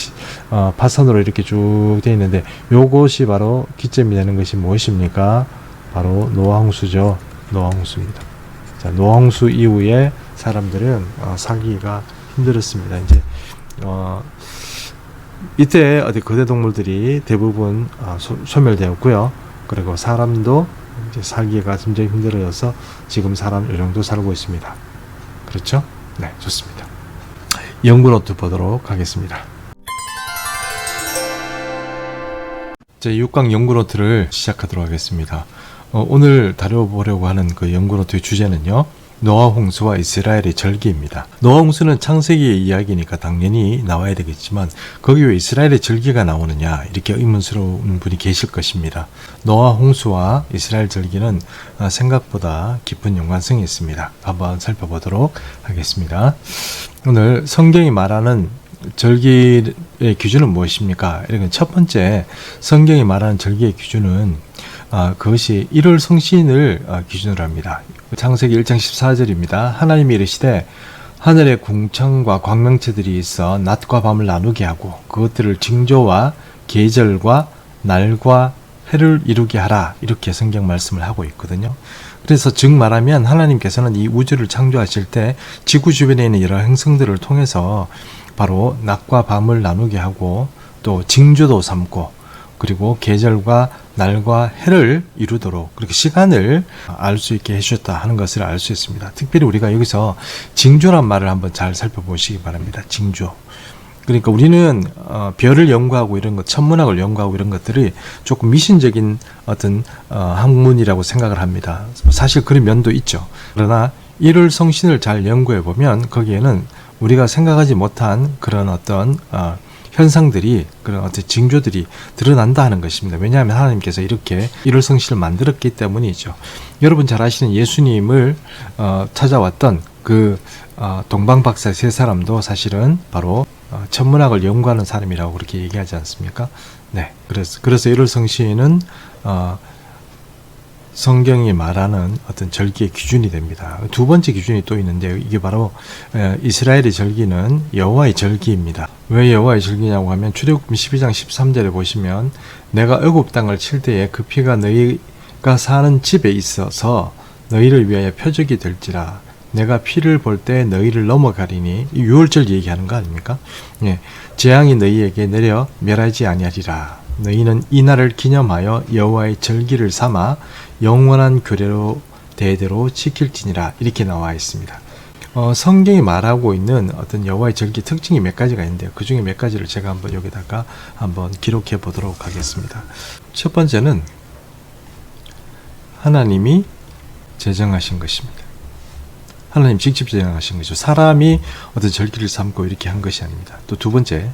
파선으로 이렇게 쭉 되어 있는데 요것이 바로 기점이 되는 것이 무엇입니까? 바로 노아홍수죠. 노아홍수입니다. 자, 노아홍수 이후에 사람들은 살기가 힘들었습니다. 이제 이때 어디 거대 동물들이 대부분 소멸되었고요. 그리고 사람도 이제 살기가 점점 힘들어져서 지금 사람 이 정도 살고 있습니다. 그렇죠? 네, 좋습니다. 연구 노트 보도록 하겠습니다. 자, 6강 연구 노트를 시작하도록 하겠습니다. 오늘 다뤄보려고 하는 그 연구 노트의 주제는요, 노아 홍수와 이스라엘의 절기입니다. 노아 홍수는 창세기의 이야기니까 당연히 나와야 되겠지만 거기 왜 이스라엘의 절기가 나오느냐 이렇게 의문스러운 분이 계실 것입니다. 노아 홍수와 이스라엘 절기는 생각보다 깊은 연관성이 있습니다. 한번 살펴보도록 하겠습니다. 오늘 성경이 말하는 절기의 기준은 무엇입니까? 이런 첫 번째 성경이 말하는 절기의 기준은 그것이 1월 성신을 기준으로 합니다. 창세기 1장 14절입니다. 하나님이 이르시되 하늘에 궁창과 광명체들이 있어 낮과 밤을 나누게 하고 그것들을 징조와 계절과 날과 해를 이루게 하라. 이렇게 성경 말씀을 하고 있거든요. 그래서 즉 말하면 하나님께서는 이 우주를 창조하실 때 지구 주변에 있는 여러 행성들을 통해서 바로 낮과 밤을 나누게 하고 또 징조도 삼고 그리고 계절과 날과 해를 이루도록 그렇게 시간을 알 수 있게 해주셨다 하는 것을 알 수 있습니다. 특별히 우리가 여기서 징조란 말을 한번 잘 살펴보시기 바랍니다. 징조. 그러니까 우리는 별을 연구하고 이런 것, 천문학을 연구하고 이런 것들이 조금 미신적인 어떤 학문이라고 생각을 합니다. 사실 그런 면도 있죠. 그러나 1월 성신을 잘 연구해 보면 거기에는 우리가 생각하지 못한 그런 어떤 현상들이 그런 어떤 징조들이 드러난다 하는 것입니다. 왜냐하면 하나님께서 이렇게 1월 성신을 만들었기 때문이죠. 여러분 잘 아시는 예수님을 찾아왔던 그 동방박사 세 사람도 사실은 바로 천문학을 연구하는 사람이라고 그렇게 얘기하지 않습니까? 네, 그래서 1월 성신은 성경이 말하는 어떤 절기의 기준이 됩니다. 두 번째 기준이 또 있는데요. 이게 바로 이스라엘의 절기는 여호와의 절기입니다. 왜 여호와의 절기냐고 하면 출애굽기 12장 13절에 보시면 내가 애굽 땅을 칠 때에 그 피가 너희가 사는 집에 있어서 너희를 위하여 표적이 될지라 내가 피를 볼 때 너희를 넘어가리니 이 유월절 얘기하는 거 아닙니까? 예, 재앙이 너희에게 내려 멸하지 아니하리라. 너희는 이 날을 기념하여 여호와의 절기를 삼아 영원한 규례로 대대로 지킬지니라. 이렇게 나와 있습니다. 성경이 말하고 있는 어떤 여호와의 절기 특징이 몇 가지가 있는데요. 그 중에 몇 가지를 제가 한번 여기다가 한번 기록해 보도록 하겠습니다. 첫 번째는 하나님이 제정하신 것입니다. 하나님 직접 제정하신 거죠. 사람이 어떤 절기를 삼고 이렇게 한 것이 아닙니다. 또 두 번째,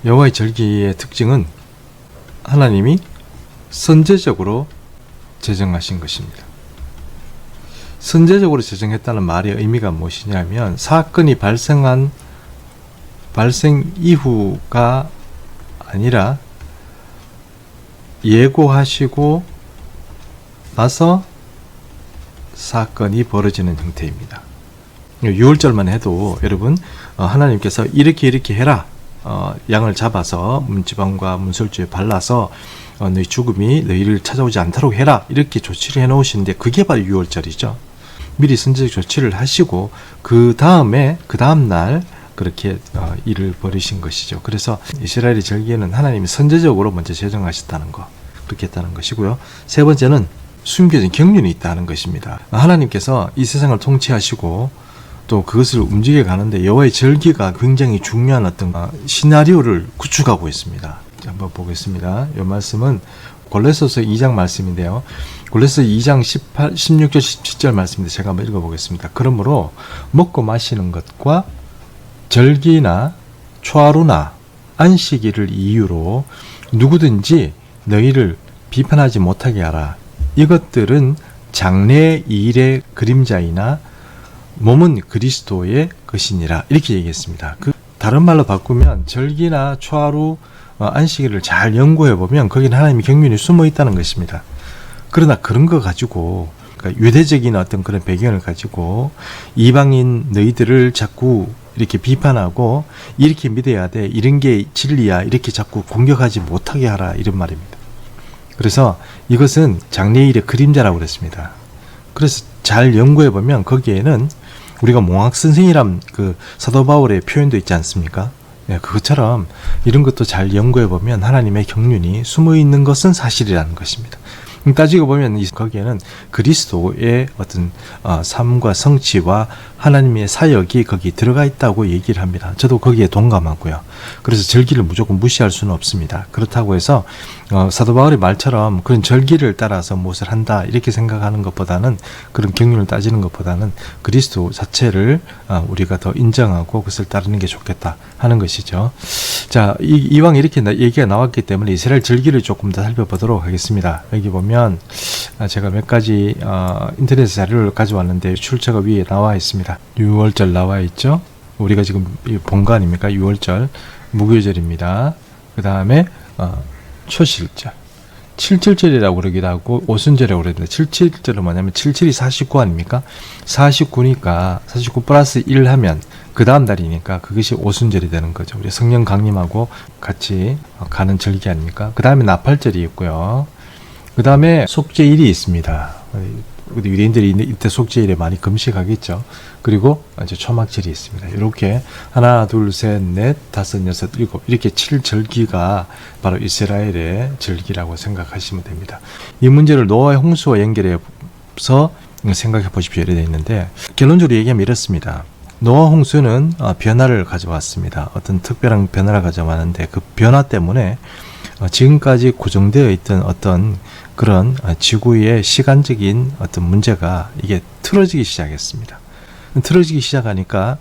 여호와의 절기의 특징은 하나님이 선제적으로 제정하신 것입니다. 선제적으로 제정했다는 말의 의미가 무엇이냐면 사건이 발생 이후가 아니라 예고하시고 나서 사건이 벌어지는 형태입니다. 6월절만 해도 여러분 하나님께서 이렇게 해라. 양을 잡아서 문지방과 문설주에 발라서 너희 죽음이 너희를 찾아오지 않도록 해라. 이렇게 조치를 해놓으시는데 그게 바로 6월절이죠. 미리 선제적 조치를 하시고 그 다음날 그렇게 일을 벌이신 것이죠. 그래서 이스라엘의 절기에는 하나님이 선제적으로 먼저 제정하셨다는 것, 그렇게 했다는 것이고요. 세 번째는 숨겨진 경륜이 있다는 것입니다. 하나님께서 이 세상을 통치하시고 또 그것을 움직여 가는데 여호와의 절기가 굉장히 중요한 어떤 시나리오를 구축하고 있습니다. 한번 보겠습니다. 이 말씀은 골로새서 2장 말씀인데요. 골로새 2장 16절 17절 말씀인데 제가 한번 읽어보겠습니다. 그러므로 먹고 마시는 것과 절기나 초하루나 안식일을 이유로 누구든지 너희를 비판하지 못하게 하라. 이것들은 장래의 일의 그림자이나 몸은 그리스도의 것이니라. 이렇게 얘기했습니다. 다른 말로 바꾸면 절기나 초하루 안식일을 잘 연구해 보면 거기는 하나님의 경륜이 숨어 있다는 것입니다. 그러나 그런 거 가지고 그러니까 유대적인 어떤 그런 배경을 가지고 이방인 너희들을 자꾸 이렇게 비판하고 이렇게 믿어야 돼, 이런 게 진리야, 이렇게 자꾸 공격하지 못하게 하라, 이런 말입니다. 그래서 이것은 장래일의 그림자라고 그랬습니다. 그래서 잘 연구해 보면 거기에는 우리가 몽학선생이란 그 사도 바울의 표현도 있지 않습니까? 네, 그것처럼 이런 것도 잘 연구해 보면 하나님의 경륜이 숨어 있는 것은 사실이라는 것입니다. 따지고 보면 거기에는 그리스도의 어떤 삶과 성취와 하나님의 사역이 거기 들어가 있다고 얘기를 합니다. 저도 거기에 동감하고요. 그래서 절기를 무조건 무시할 수는 없습니다. 그렇다고 해서 사도 바울의 말처럼 그런 절기를 따라서 무엇을 한다 이렇게 생각하는 것보다는, 그런 경륜을 따지는 것보다는 그리스도 자체를 우리가 더 인정하고 그것을 따르는 게 좋겠다 하는 것이죠. 자, 이왕 이렇게 얘기가 나왔기 때문에 이스라엘 절기를 조금 더 살펴보도록 하겠습니다. 여기 보면 제가 몇 가지 인터넷 자료를 가져왔는데 출처가 위에 나와 있습니다. 6월절 나와 있죠. 우리가 지금 본 거 아닙니까? 6월절 무교절입니다. 그 다음에 초실절, 77절이라고 그러기도 하고 오순절이라고 그러는데 77절은 뭐냐면 77이 49 아닙니까? 49니까 49 플러스 1 하면 그 다음 달이니까 그것이 오순절이 되는 거죠. 우리 성령 강림하고 같이 가는 절기 아닙니까? 그 다음에 나팔절이 있고요. 그 다음에 속죄일이 있습니다. 우리 유대인들이 이때 속죄일에 많이 금식하겠죠. 그리고 이제 초막절이 있습니다. 이렇게 하나, 둘, 셋, 넷, 다섯, 여섯, 일곱 이렇게 7절기가 바로 이스라엘의 절기라고 생각하시면 됩니다. 이 문제를 노아의 홍수와 연결해서 생각해 보십시오. 이렇게 되어 있는데 결론적으로 얘기하면 이렇습니다. 노아 홍수는 변화를 가져왔습니다. 어떤 특별한 변화를 가져왔는데 그 변화 때문에 지금까지 고정되어 있던 어떤 그런 지구의 시간적인 어떤 문제가 이게 틀어지기 시작했습니다. 틀어지기 시작하니까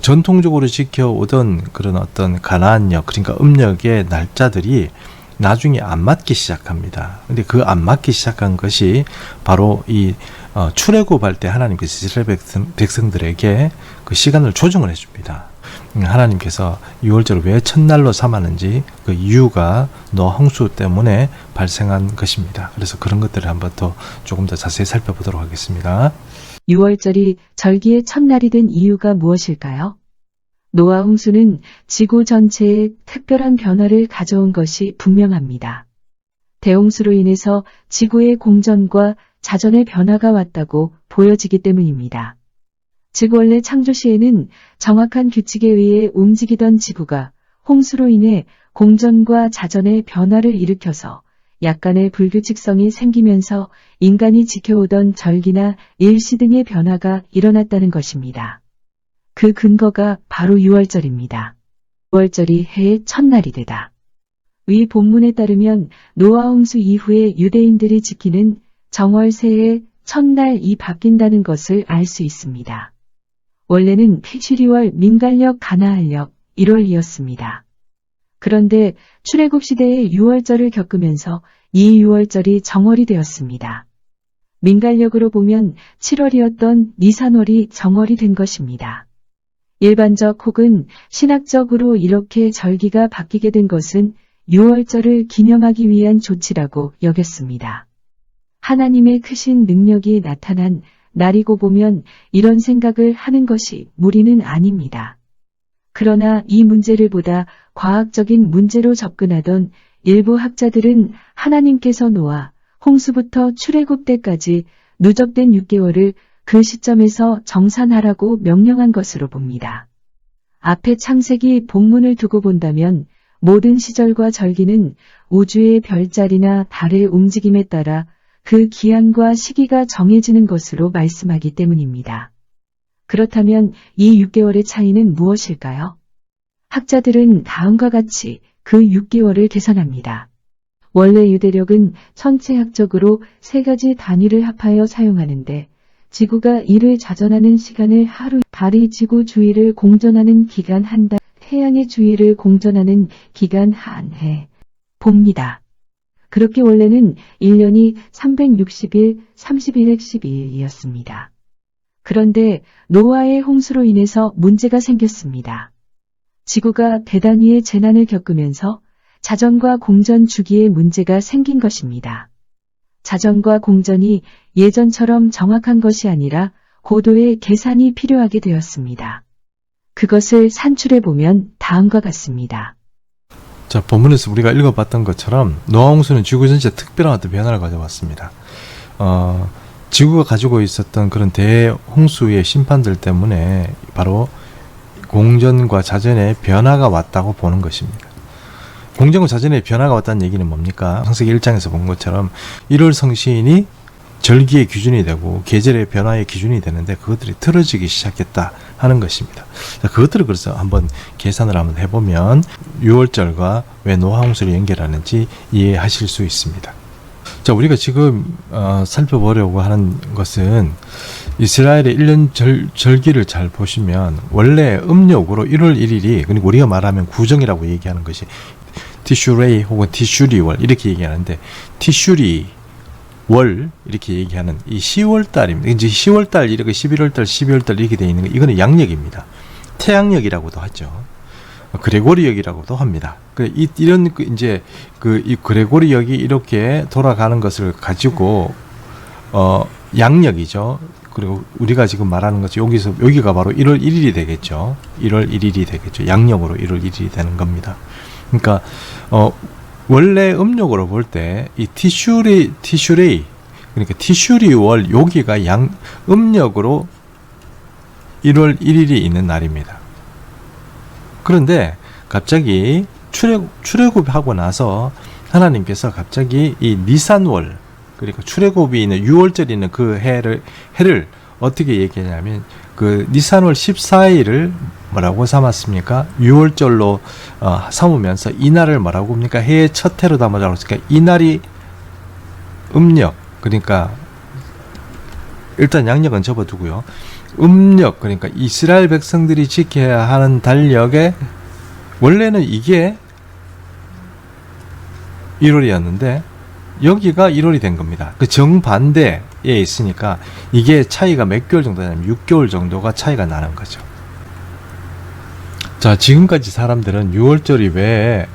전통적으로 지켜오던 그런 어떤 가나안역, 그러니까 음력의 날짜들이 나중에 안 맞기 시작합니다. 근데 그 안 맞기 시작한 것이 바로 이 출애굽할 때 하나님께서 이스라엘 백성들에게 그 시간을 조정을 해줍니다. 하나님께서 6월절을 왜 첫날로 삼았는지 그 이유가 노아 홍수 때문에 발생한 것입니다. 그래서 그런 것들을 한번 더 조금 더 자세히 살펴보도록 하겠습니다. 6월절이 절기의 첫날이 된 이유가 무엇일까요? 노아 홍수는 지구 전체에 특별한 변화를 가져온 것이 분명합니다. 대홍수로 인해서 지구의 공전과 자전의 변화가 왔다고 보여지기 때문입니다. 즉 원래 창조시에는 정확한 규칙에 의해 움직이던 지구가 홍수로 인해 공전과 자전의 변화를 일으켜서 약간의 불규칙성이 생기면서 인간이 지켜오던 절기나 일시 등의 변화가 일어났다는 것입니다. 그 근거가 바로 6월절입니다. 6월절이 해의 첫날이 되다. 위 본문에 따르면 노아 홍수 이후에 유대인들이 지키는 정월 새해 첫날이 바뀐다는 것을 알 수 있습니다. 원래는 태슈리월 민갈력 가나할력 1월이었습니다. 그런데 출애굽 시대의 6월절을 겪으면서 이 6월절이 정월이 되었습니다. 민갈력으로 보면 7월이었던 니산월이 정월이 된 것입니다. 일반적 혹은 신학적으로 이렇게 절기가 바뀌게 된 것은 6월절을 기념하기 위한 조치라고 여겼습니다. 하나님의 크신 능력이 나타난 날이고 보면 이런 생각을 하는 것이 무리는 아닙니다. 그러나 이 문제를 보다 과학적인 문제로 접근하던 일부 학자들은 하나님께서 노아, 홍수부터 출애굽 때까지 누적된 6개월을 그 시점에서 정산하라고 명령한 것으로 봅니다. 앞에 창세기 본문을 두고 본다면 모든 시절과 절기는 우주의 별자리나 달의 움직임에 따라 그 기한과 시기가 정해지는 것으로 말씀하기 때문입니다. 그렇다면 이 6개월의 차이는 무엇일까요? 학자들은 다음과 같이 그 6개월을 계산합니다. 원래 유대력은 천체학적으로 3가지 단위를 합하여 사용하는데 지구가 이를 자전하는 시간을 하루, 달이 지구 주위를 공전하는 기간 한 달, 태양의 주위를 공전하는 기간 한 해 봅니다. 그렇게 원래는 1년이 360일, 30일에 12일이었습니다. 그런데 노아의 홍수로 인해서 문제가 생겼습니다. 지구가 대단위의 재난을 겪으면서 자전과 공전 주기에 문제가 생긴 것입니다. 자전과 공전이 예전처럼 정확한 것이 아니라 고도의 계산이 필요하게 되었습니다. 그것을 산출해 보면 다음과 같습니다. 자, 본문에서 우리가 읽어봤던 것처럼 노아 홍수는 지구 전체에 특별한 어떤 변화를 가져왔습니다. 지구가 가지고 있었던 그런 대홍수의 심판들 때문에 바로 공전과 자전의 변화가 왔다고 보는 것입니다. 공전과 자전의 변화가 왔다는 얘기는 뭡니까? 창세기 1장에서 본 것처럼 1월 성신이 절기의 기준이 되고 계절의 변화의 기준이 되는데 그것들이 틀어지기 시작했다 하는 것입니다. 자, 그것들을 그래서 한번 계산을 한번 해보면 6월절과 왜 노아 홍수를 연결하는지 이해하실 수 있습니다. 자, 우리가 지금 살펴보려고 하는 것은 이스라엘의 1년 절기를 잘 보시면 원래 음력으로 1월 1일이 그리고 우리가 말하면 구정이라고 얘기하는 것이 티슈레이 혹은 티슈리월 이렇게 얘기하는데 티슈리 월 이렇게 얘기하는 이 10월 달입니다. 이제 10월 달 이렇게 11월 달, 12월 달 이렇게 되어 있는 거 이거는 양력입니다. 태양력이라고도 하죠. 그레고리역이라고도 합니다. 이런 이제 이 그레고리역이 이렇게 돌아가는 것을 가지고 양력이죠. 그리고 우리가 지금 말하는 것이 여기가 바로 1월 1일이 되겠죠. 1월 1일이 되겠죠. 양력으로 1월 1일이 되는 겁니다. 그러니까 원래 음력으로 볼 때 이 티슈레이 그러니까 티슈리월 여기가 음력으로 1월 1일이 있는 날입니다. 그런데 갑자기 출애굽하고 나서 하나님께서 갑자기 이 니산월 그러니까 출애굽이 있는 6월절이 있는 그 해를 어떻게 얘기하냐면 그 니산월 14일을 뭐라고 삼았습니까? 6월절로 삼으면서 이 날을 뭐라고 합니까? 해의 첫 해로 담아라고 했으니까 이 날이 음력 그러니까 일단 양력은 접어두고요. 음력 그러니까 이스라엘 백성들이 지켜야 하는 달력에 원래는 이게 1월이었는데 여기가 1월이 된 겁니다. 그 정반대에 있으니까 이게 차이가 몇 개월 정도 되냐면 6개월 정도가 차이가 나는 거죠. 자, 지금까지 사람들은 6월절이 왜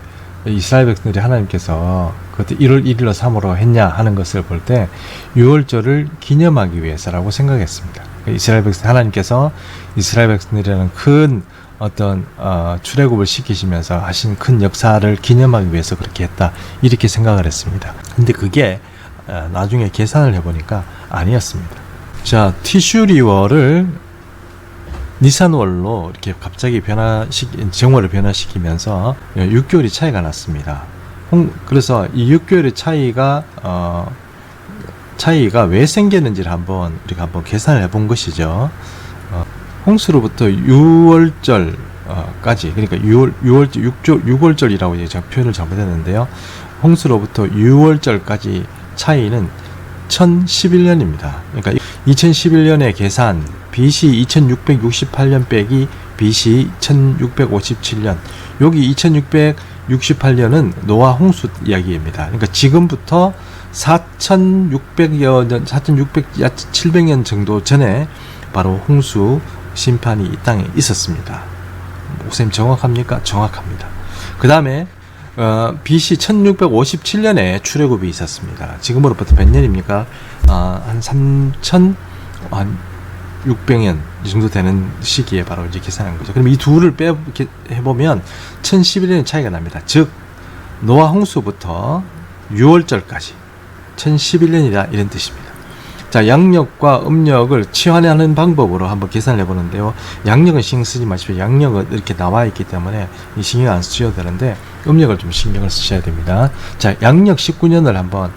이스라엘 백성들이 하나님께서 그것도 1월 1일로 삼으로 했냐 하는 것을 볼 때 6월절을 기념하기 위해서라고 생각했습니다. 하나님께서 이스라엘 백성들이라는 큰 어떤 출애굽을 시키시면서 하신 큰 역사를 기념하기 위해서 그렇게 했다 이렇게 생각을 했습니다. 근데 그게 나중에 계산을 해보니까 아니었습니다. 자, 티슈리월을 니산월로 이렇게 갑자기 정월을 변화시키면서 6개월이 차이가 났습니다. 그래서 이 6개월의 차이가 왜 생겼는지를 우리가 한번 계산을 해본 것이죠. 홍수로부터 6월절까지 그러니까 6월절이라고 제가 표현을 잘못했는데요. 홍수로부터 6월절까지 차이는 2011년입니다. 그러니까 2011년의 계산 BC 2668년 빼기 BC 1657년, 여기 2668년은 노아 홍수 이야기입니다. 그러니까 지금부터 4600여 년, 700년 정도 전에 바로 홍수 심판이 이 땅에 있었습니다. 목사님 정확합니까? 정확합니다. 그 다음에 BC 1657년에 출애굽이 있었습니다. 지금으로부터 몇 년입니까? 한 3600년 이 정도 되는 시기에 바로 이제 계산한 거죠. 그럼 이 둘을 해보면 1011년의 차이가 납니다. 즉 노아 홍수부터 6월절까지 1011년이다 이런 뜻입니다. 자, 양력과 음력을 치환하는 방법으로 한번 계산을 해보는데요. 양력은 신경 쓰지 마십시오. 양력은 이렇게 나와 있기 때문에 이 신경 안 쓰셔도 되는데 음력을 좀 신경을 쓰셔야 됩니다. 자, 양력 19년을 한번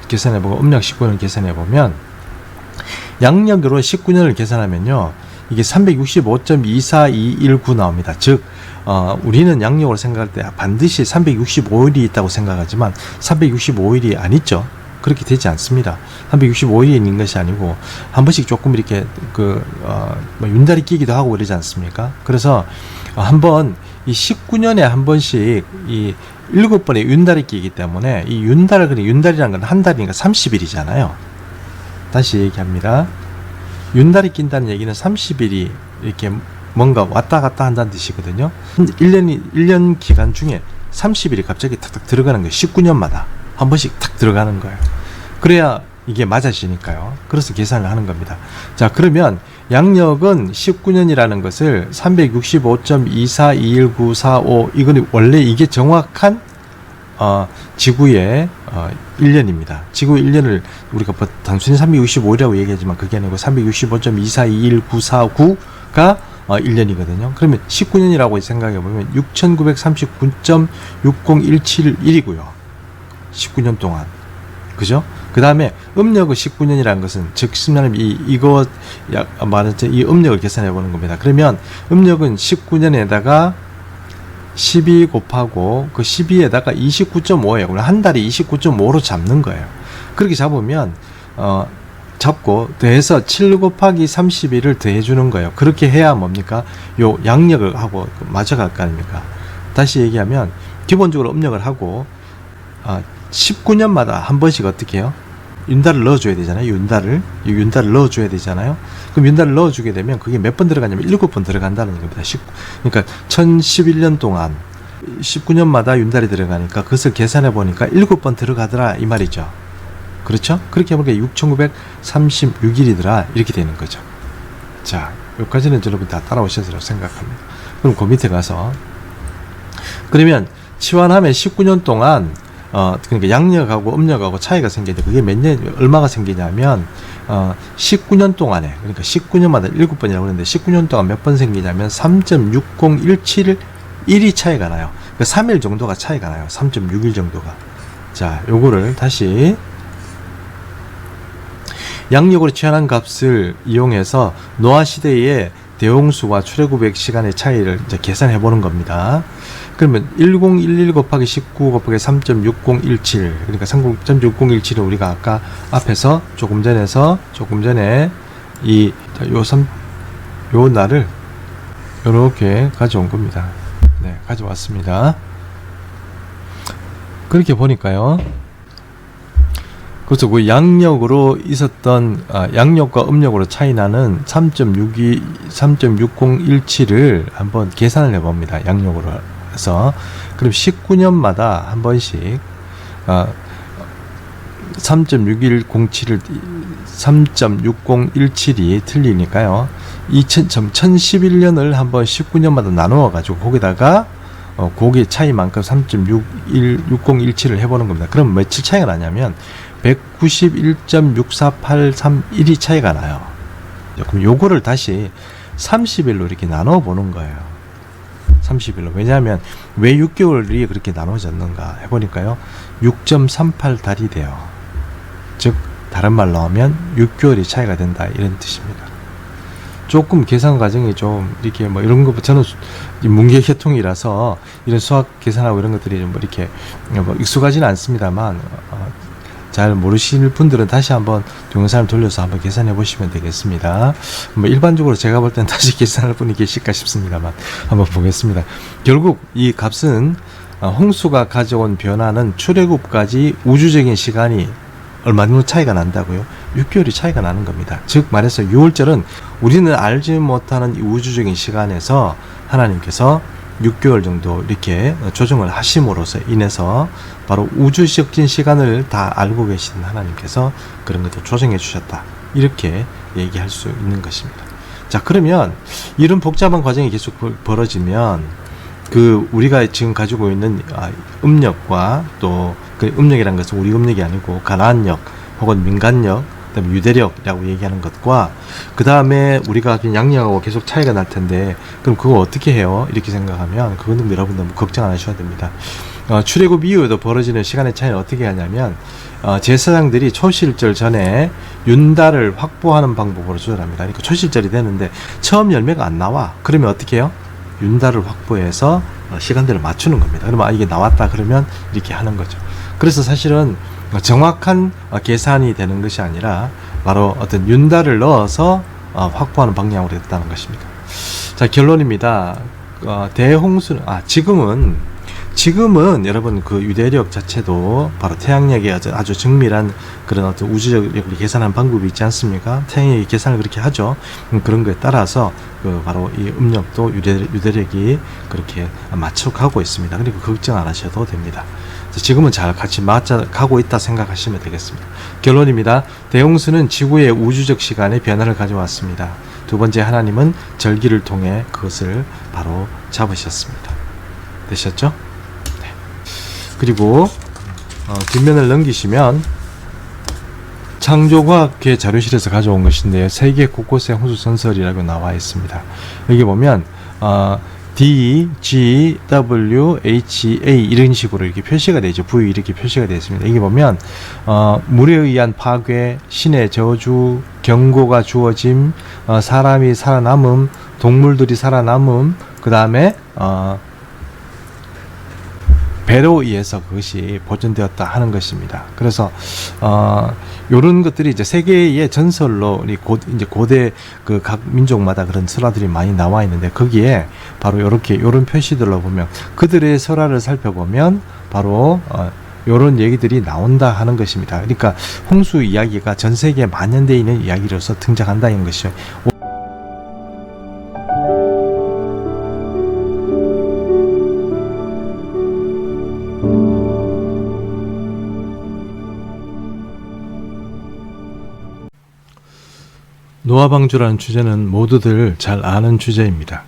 계산해보고 음력 19년을 계산해보면 양력으로 19년을 계산하면요, 이게 365.24219 나옵니다. 즉 우리는 양력으로 생각할 때 반드시 365일이 있다고 생각하지만 365일이 아니죠. 그렇게 되지 않습니다. 365일이 있는 것이 아니고 한 번씩 조금 이렇게 윤달이 끼기도 하고 그러지 않습니까? 그래서 한번 이 19년에 한 번씩 이 7번의 윤달이 끼기 때문에 이 윤달을, 그냥 윤달이라는 건 한 달이니까 30일이잖아요. 다시 얘기합니다. 윤달이 낀다는 얘기는 30일이 이렇게 뭔가 왔다 갔다 한다는 뜻이거든요. 1년 기간 중에 30일이 갑자기 탁탁 들어가는 거예요. 19년마다 한 번씩 탁 들어가는 거예요. 그래야 이게 맞아지니까요. 그래서 계산을 하는 겁니다. 자, 그러면 양력은 19년이라는 것을 365.2421945, 이건 원래 이게 정확한 지구의 1년입니다. 지구 1년을 우리가 단순히 365이라고 얘기하지만 그게 아니고 365.2421949가 1년이거든요. 그러면 19년이라고 생각해보면 6939.60171이고요. 19년 동안. 그죠? 그 다음에 음력은 19년이라는 것은, 즉, 이거 말하자 이 음력을 계산해 보는 겁니다. 그러면 음력은 19년에다가 12 곱하고 그 12에다가 29.5예요. 그럼 한 달이 29.5로 잡는 거예요. 그렇게 잡으면, 잡고 더해서 7 곱하기 31을 더해주는 거예요. 그렇게 해야 뭡니까? 요 양력을 하고 맞아갈 거 아닙니까? 다시 얘기하면, 기본적으로 음력을 하고, 19년마다 한 번씩 어떻게 해요? 윤달을 넣어줘야 되잖아요. 윤달을 넣어줘야 되잖아요. 그럼 윤달을 넣어주게 되면 그게 몇 번 들어가냐면 7번 들어간다는 겁니다. 그러니까 1011년 동안 19년마다 윤달이 들어가니까 그것을 계산해 보니까 7번 들어가더라 이 말이죠. 그렇죠? 그렇게 해보니까 6936일이더라 이렇게 되는 거죠. 자, 여기까지는 여러분 다 따라오셨으라고 생각합니다. 그럼 그 밑에 가서, 그러면 치환하면 19년 동안 그러니까 양력하고 음력하고 차이가 생기는데 그게 얼마가 생기냐면 19년 동안에, 그러니까 19년마다 7번이라고 그러는데 19년 동안 몇 번 생기냐면 3.60171이 차이가 나요. 그러니까 3일 정도가 차이가 나요. 3.6일 정도가. 자, 요거를 다시 양력으로 치환한 값을 이용해서 노아 시대의 대홍수와 출애굽의 시간의 차이를 이제 계산해 보는 겁니다. 그러면 1011 곱하기 19 곱하기 3.6017, 그러니까 3.6017을 우리가 아까 앞에서 조금 전에 요 날을 이렇게 가져온 겁니다. 네, 가져왔습니다. 그렇게 보니까요. 그래서 그 양력으로 있었던 양력과 음력으로 차이 나는 3.6017을 한번 계산을 해봅니다. 양력으로 해서. 그럼 19년마다 한 번씩 3.6017이 틀리니까요. 1011년을 한번 19년마다 나누어 가지고 거기다가 거기에 차이만큼 3.617을 해보는 겁니다. 그럼 며칠 차이가 나냐면 191.64831이 차이가 나요. 그럼 요거를 다시 30일로 이렇게 나눠 보는 거예요. 30일로. 왜냐하면 왜 6개월이 그렇게 나눠졌는가 해보니까요. 6.38달이 돼요. 즉 다른 말로 하면 6개월이 차이가 된다 이런 뜻입니다. 조금 계산 과정이 좀 이렇게 뭐 이런 거, 저는 문계 계통이라서 이런 수학 계산하고 이런 것들이 좀 이렇게 뭐 익숙하지는 않습니다만 잘 모르실 분들은 다시 한번 동영상을 돌려서 한번 계산해 보시면 되겠습니다. 뭐 일반적으로 제가 볼 땐 다시 계산할 분이 계실까 싶습니다만 한번 보겠습니다. 결국 이 값은 홍수가 가져온 변화는 출애굽까지 우주적인 시간이 얼마 정도 차이가 난다고요? 6개월이 차이가 나는 겁니다. 즉 말해서 6월절은 우리는 알지 못하는 이 우주적인 시간에서 하나님께서 6개월 정도 이렇게 조정을 하심으로써 인해서 바로 우주적인 시간을 다 알고 계신 하나님께서 그런 것도 조정해 주셨다. 이렇게 얘기할 수 있는 것입니다. 자, 그러면 이런 복잡한 과정이 계속 벌어지면 그 우리가 지금 가지고 있는 음력과 또 그 음력이라는 것은 우리 음력이 아니고 가나안력 혹은 민간력 그다음에 유대력이라고 얘기하는 것과 그 다음에 우리가 양력하고 계속 차이가 날 텐데 그럼 그거 어떻게 해요? 이렇게 생각하면 그거는 여러분 너무 걱정 안 하셔도 됩니다. 출애굽 이후에도 벌어지는 시간의 차이는 어떻게 하냐면 제사장들이 초실절 전에 윤달을 확보하는 방법으로 조절합니다. 그러니까 초실절이 되는데 처음 열매가 안 나와. 그러면 어떻게 해요? 윤달을 확보해서 시간대를 맞추는 겁니다. 그러면 이게 나왔다 그러면 이렇게 하는 거죠. 그래서 사실은 정확한 계산이 되는 것이 아니라 바로 어떤 윤달을 넣어서 확보하는 방향으로 됐다는 것입니다. 자, 결론입니다. 대홍수는 지금은 여러분 그 유대력 자체도 바로 태양력의 아주 정밀한 그런 어떤 우주력을 계산하는 방법이 있지 않습니까? 태양력이 계산을 그렇게 하죠. 그런 거에 따라서 그 바로 이 음력도 유대력이 그렇게 맞춰가고 있습니다. 그리고 걱정 안 하셔도 됩니다. 지금은 잘 같이 맞춰가고 있다 생각하시면 되겠습니다. 결론입니다. 대홍수는 지구의 우주적 시간에 변화를 가져왔습니다. 두 번째, 하나님은 절기를 통해 그것을 바로 잡으셨습니다. 되셨죠? 네. 그리고 뒷면을 넘기시면 창조과학회 자료실에서 가져온 것인데요. 세계 곳곳에 홍수 전설이라고 나와 있습니다. 여기 보면 D, G, W, H, A 이런 식으로 이렇게 표시가 되죠. V 이렇게 표시가 되어 있습니다. 여기 보면 물에 의한 파괴, 신의 저주, 경고가 주어짐, 사람이 살아남음, 동물들이 살아남음, 그 다음에 배로 의해서 그것이 보존되었다 하는 것입니다. 그래서 이런 것들이 이제 세계의 전설로 이제 고대 그 각 민족마다 그런 설화들이 많이 나와 있는데 거기에 바로 이런 표시들로 보면 그들의 설화를 살펴보면 바로 이런 얘기들이 나온다 하는 것입니다. 그러니까 홍수 이야기가 전 세계에 만연되어 있는 이야기로서 등장한다는 것이요. 노아방주라는 주제는 모두들 잘 아는 주제입니다.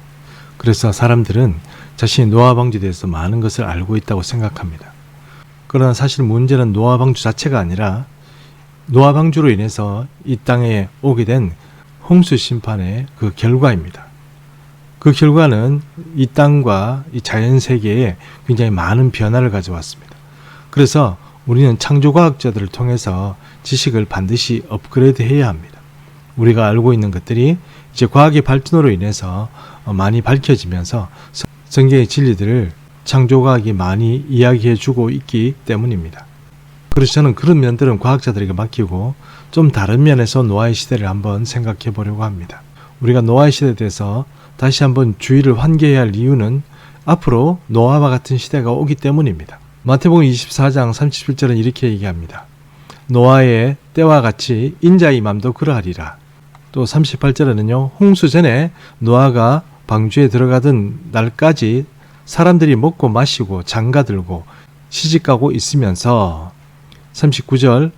그래서 사람들은 자신이 노아방주에 대해서 많은 것을 알고 있다고 생각합니다. 그러나 사실 문제는 노아방주 자체가 아니라 노아방주로 인해서 이 땅에 오게 된 홍수 심판의 그 결과입니다. 그 결과는 이 땅과 이 자연세계에 굉장히 많은 변화를 가져왔습니다. 그래서 우리는 창조과학자들을 통해서 지식을 반드시 업그레이드해야 합니다. 우리가 알고 있는 것들이 이제 과학의 발전으로 인해서 많이 밝혀지면서 성경의 진리들을 창조과학이 많이 이야기해주고 있기 때문입니다. 그래서 저는 그런 면들은 과학자들에게 맡기고 좀 다른 면에서 노아의 시대를 한번 생각해 보려고 합니다. 우리가 노아의 시대에 대해서 다시 한번 주의를 환기해야 할 이유는 앞으로 노아와 같은 시대가 오기 때문입니다. 마태복음 24장 37절은 이렇게 얘기합니다. 노아의 때와 같이 인자의 맘도 그러하리라. 또 38절에는요. 홍수 전에 노아가 방주에 들어가던 날까지 사람들이 먹고 마시고 장가들고 시집가고 있으면서 39절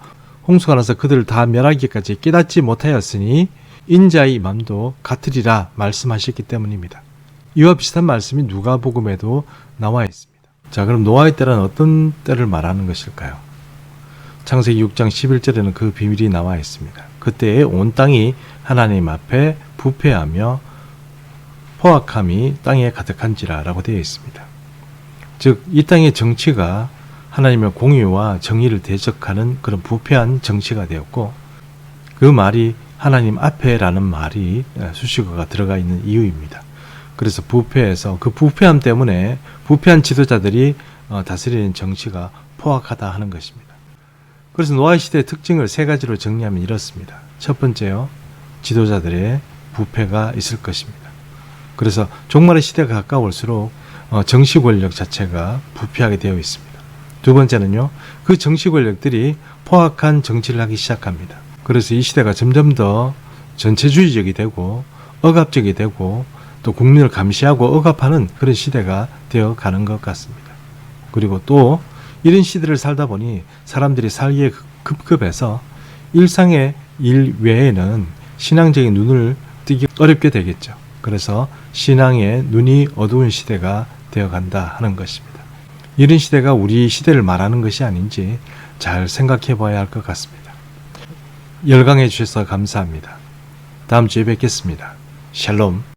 홍수가 나서 그들을 다 멸하기까지 깨닫지 못하였으니 인자의 맘도 같으리라 말씀하셨기 때문입니다. 이와 비슷한 말씀이 누가복음에도 나와 있습니다. 자, 그럼 노아의 때는 어떤 때를 말하는 것일까요? 창세기 6장 11절에는 그 비밀이 나와 있습니다. 그때에 온 땅이 하나님 앞에 부패하며 포악함이 땅에 가득한지라 라고 되어 있습니다. 즉, 이 땅의 정치가 하나님의 공의와 정의를 대적하는 그런 부패한 정치가 되었고 그 말이 하나님 앞에 라는 말이 수식어가 들어가 있는 이유입니다. 그래서 부패해서 그 부패함 때문에 부패한 지도자들이 다스리는 정치가 포악하다 하는 것입니다. 그래서 노아의 시대의 특징을 세 가지로 정리하면 이렇습니다. 첫 번째요, 지도자들의 부패가 있을 것입니다. 그래서 종말의 시대가 가까울수록 정치 권력 자체가 부패하게 되어 있습니다. 두 번째는요, 그 정치 권력들이 포악한 정치를 하기 시작합니다. 그래서 이 시대가 점점 더 전체주의적이 되고 억압적이 되고 또 국민을 감시하고 억압하는 그런 시대가 되어 가는 것 같습니다. 그리고 또 이런 시대를 살다 보니 사람들이 살기에 급급해서 일상의 일 외에는 신앙적인 눈을 뜨기 어렵게 되겠죠. 그래서 신앙의 눈이 어두운 시대가 되어간다 하는 것입니다. 이런 시대가 우리 시대를 말하는 것이 아닌지 잘 생각해 봐야 할 것 같습니다. 열강해 주셔서 감사합니다. 다음 주에 뵙겠습니다. 샬롬.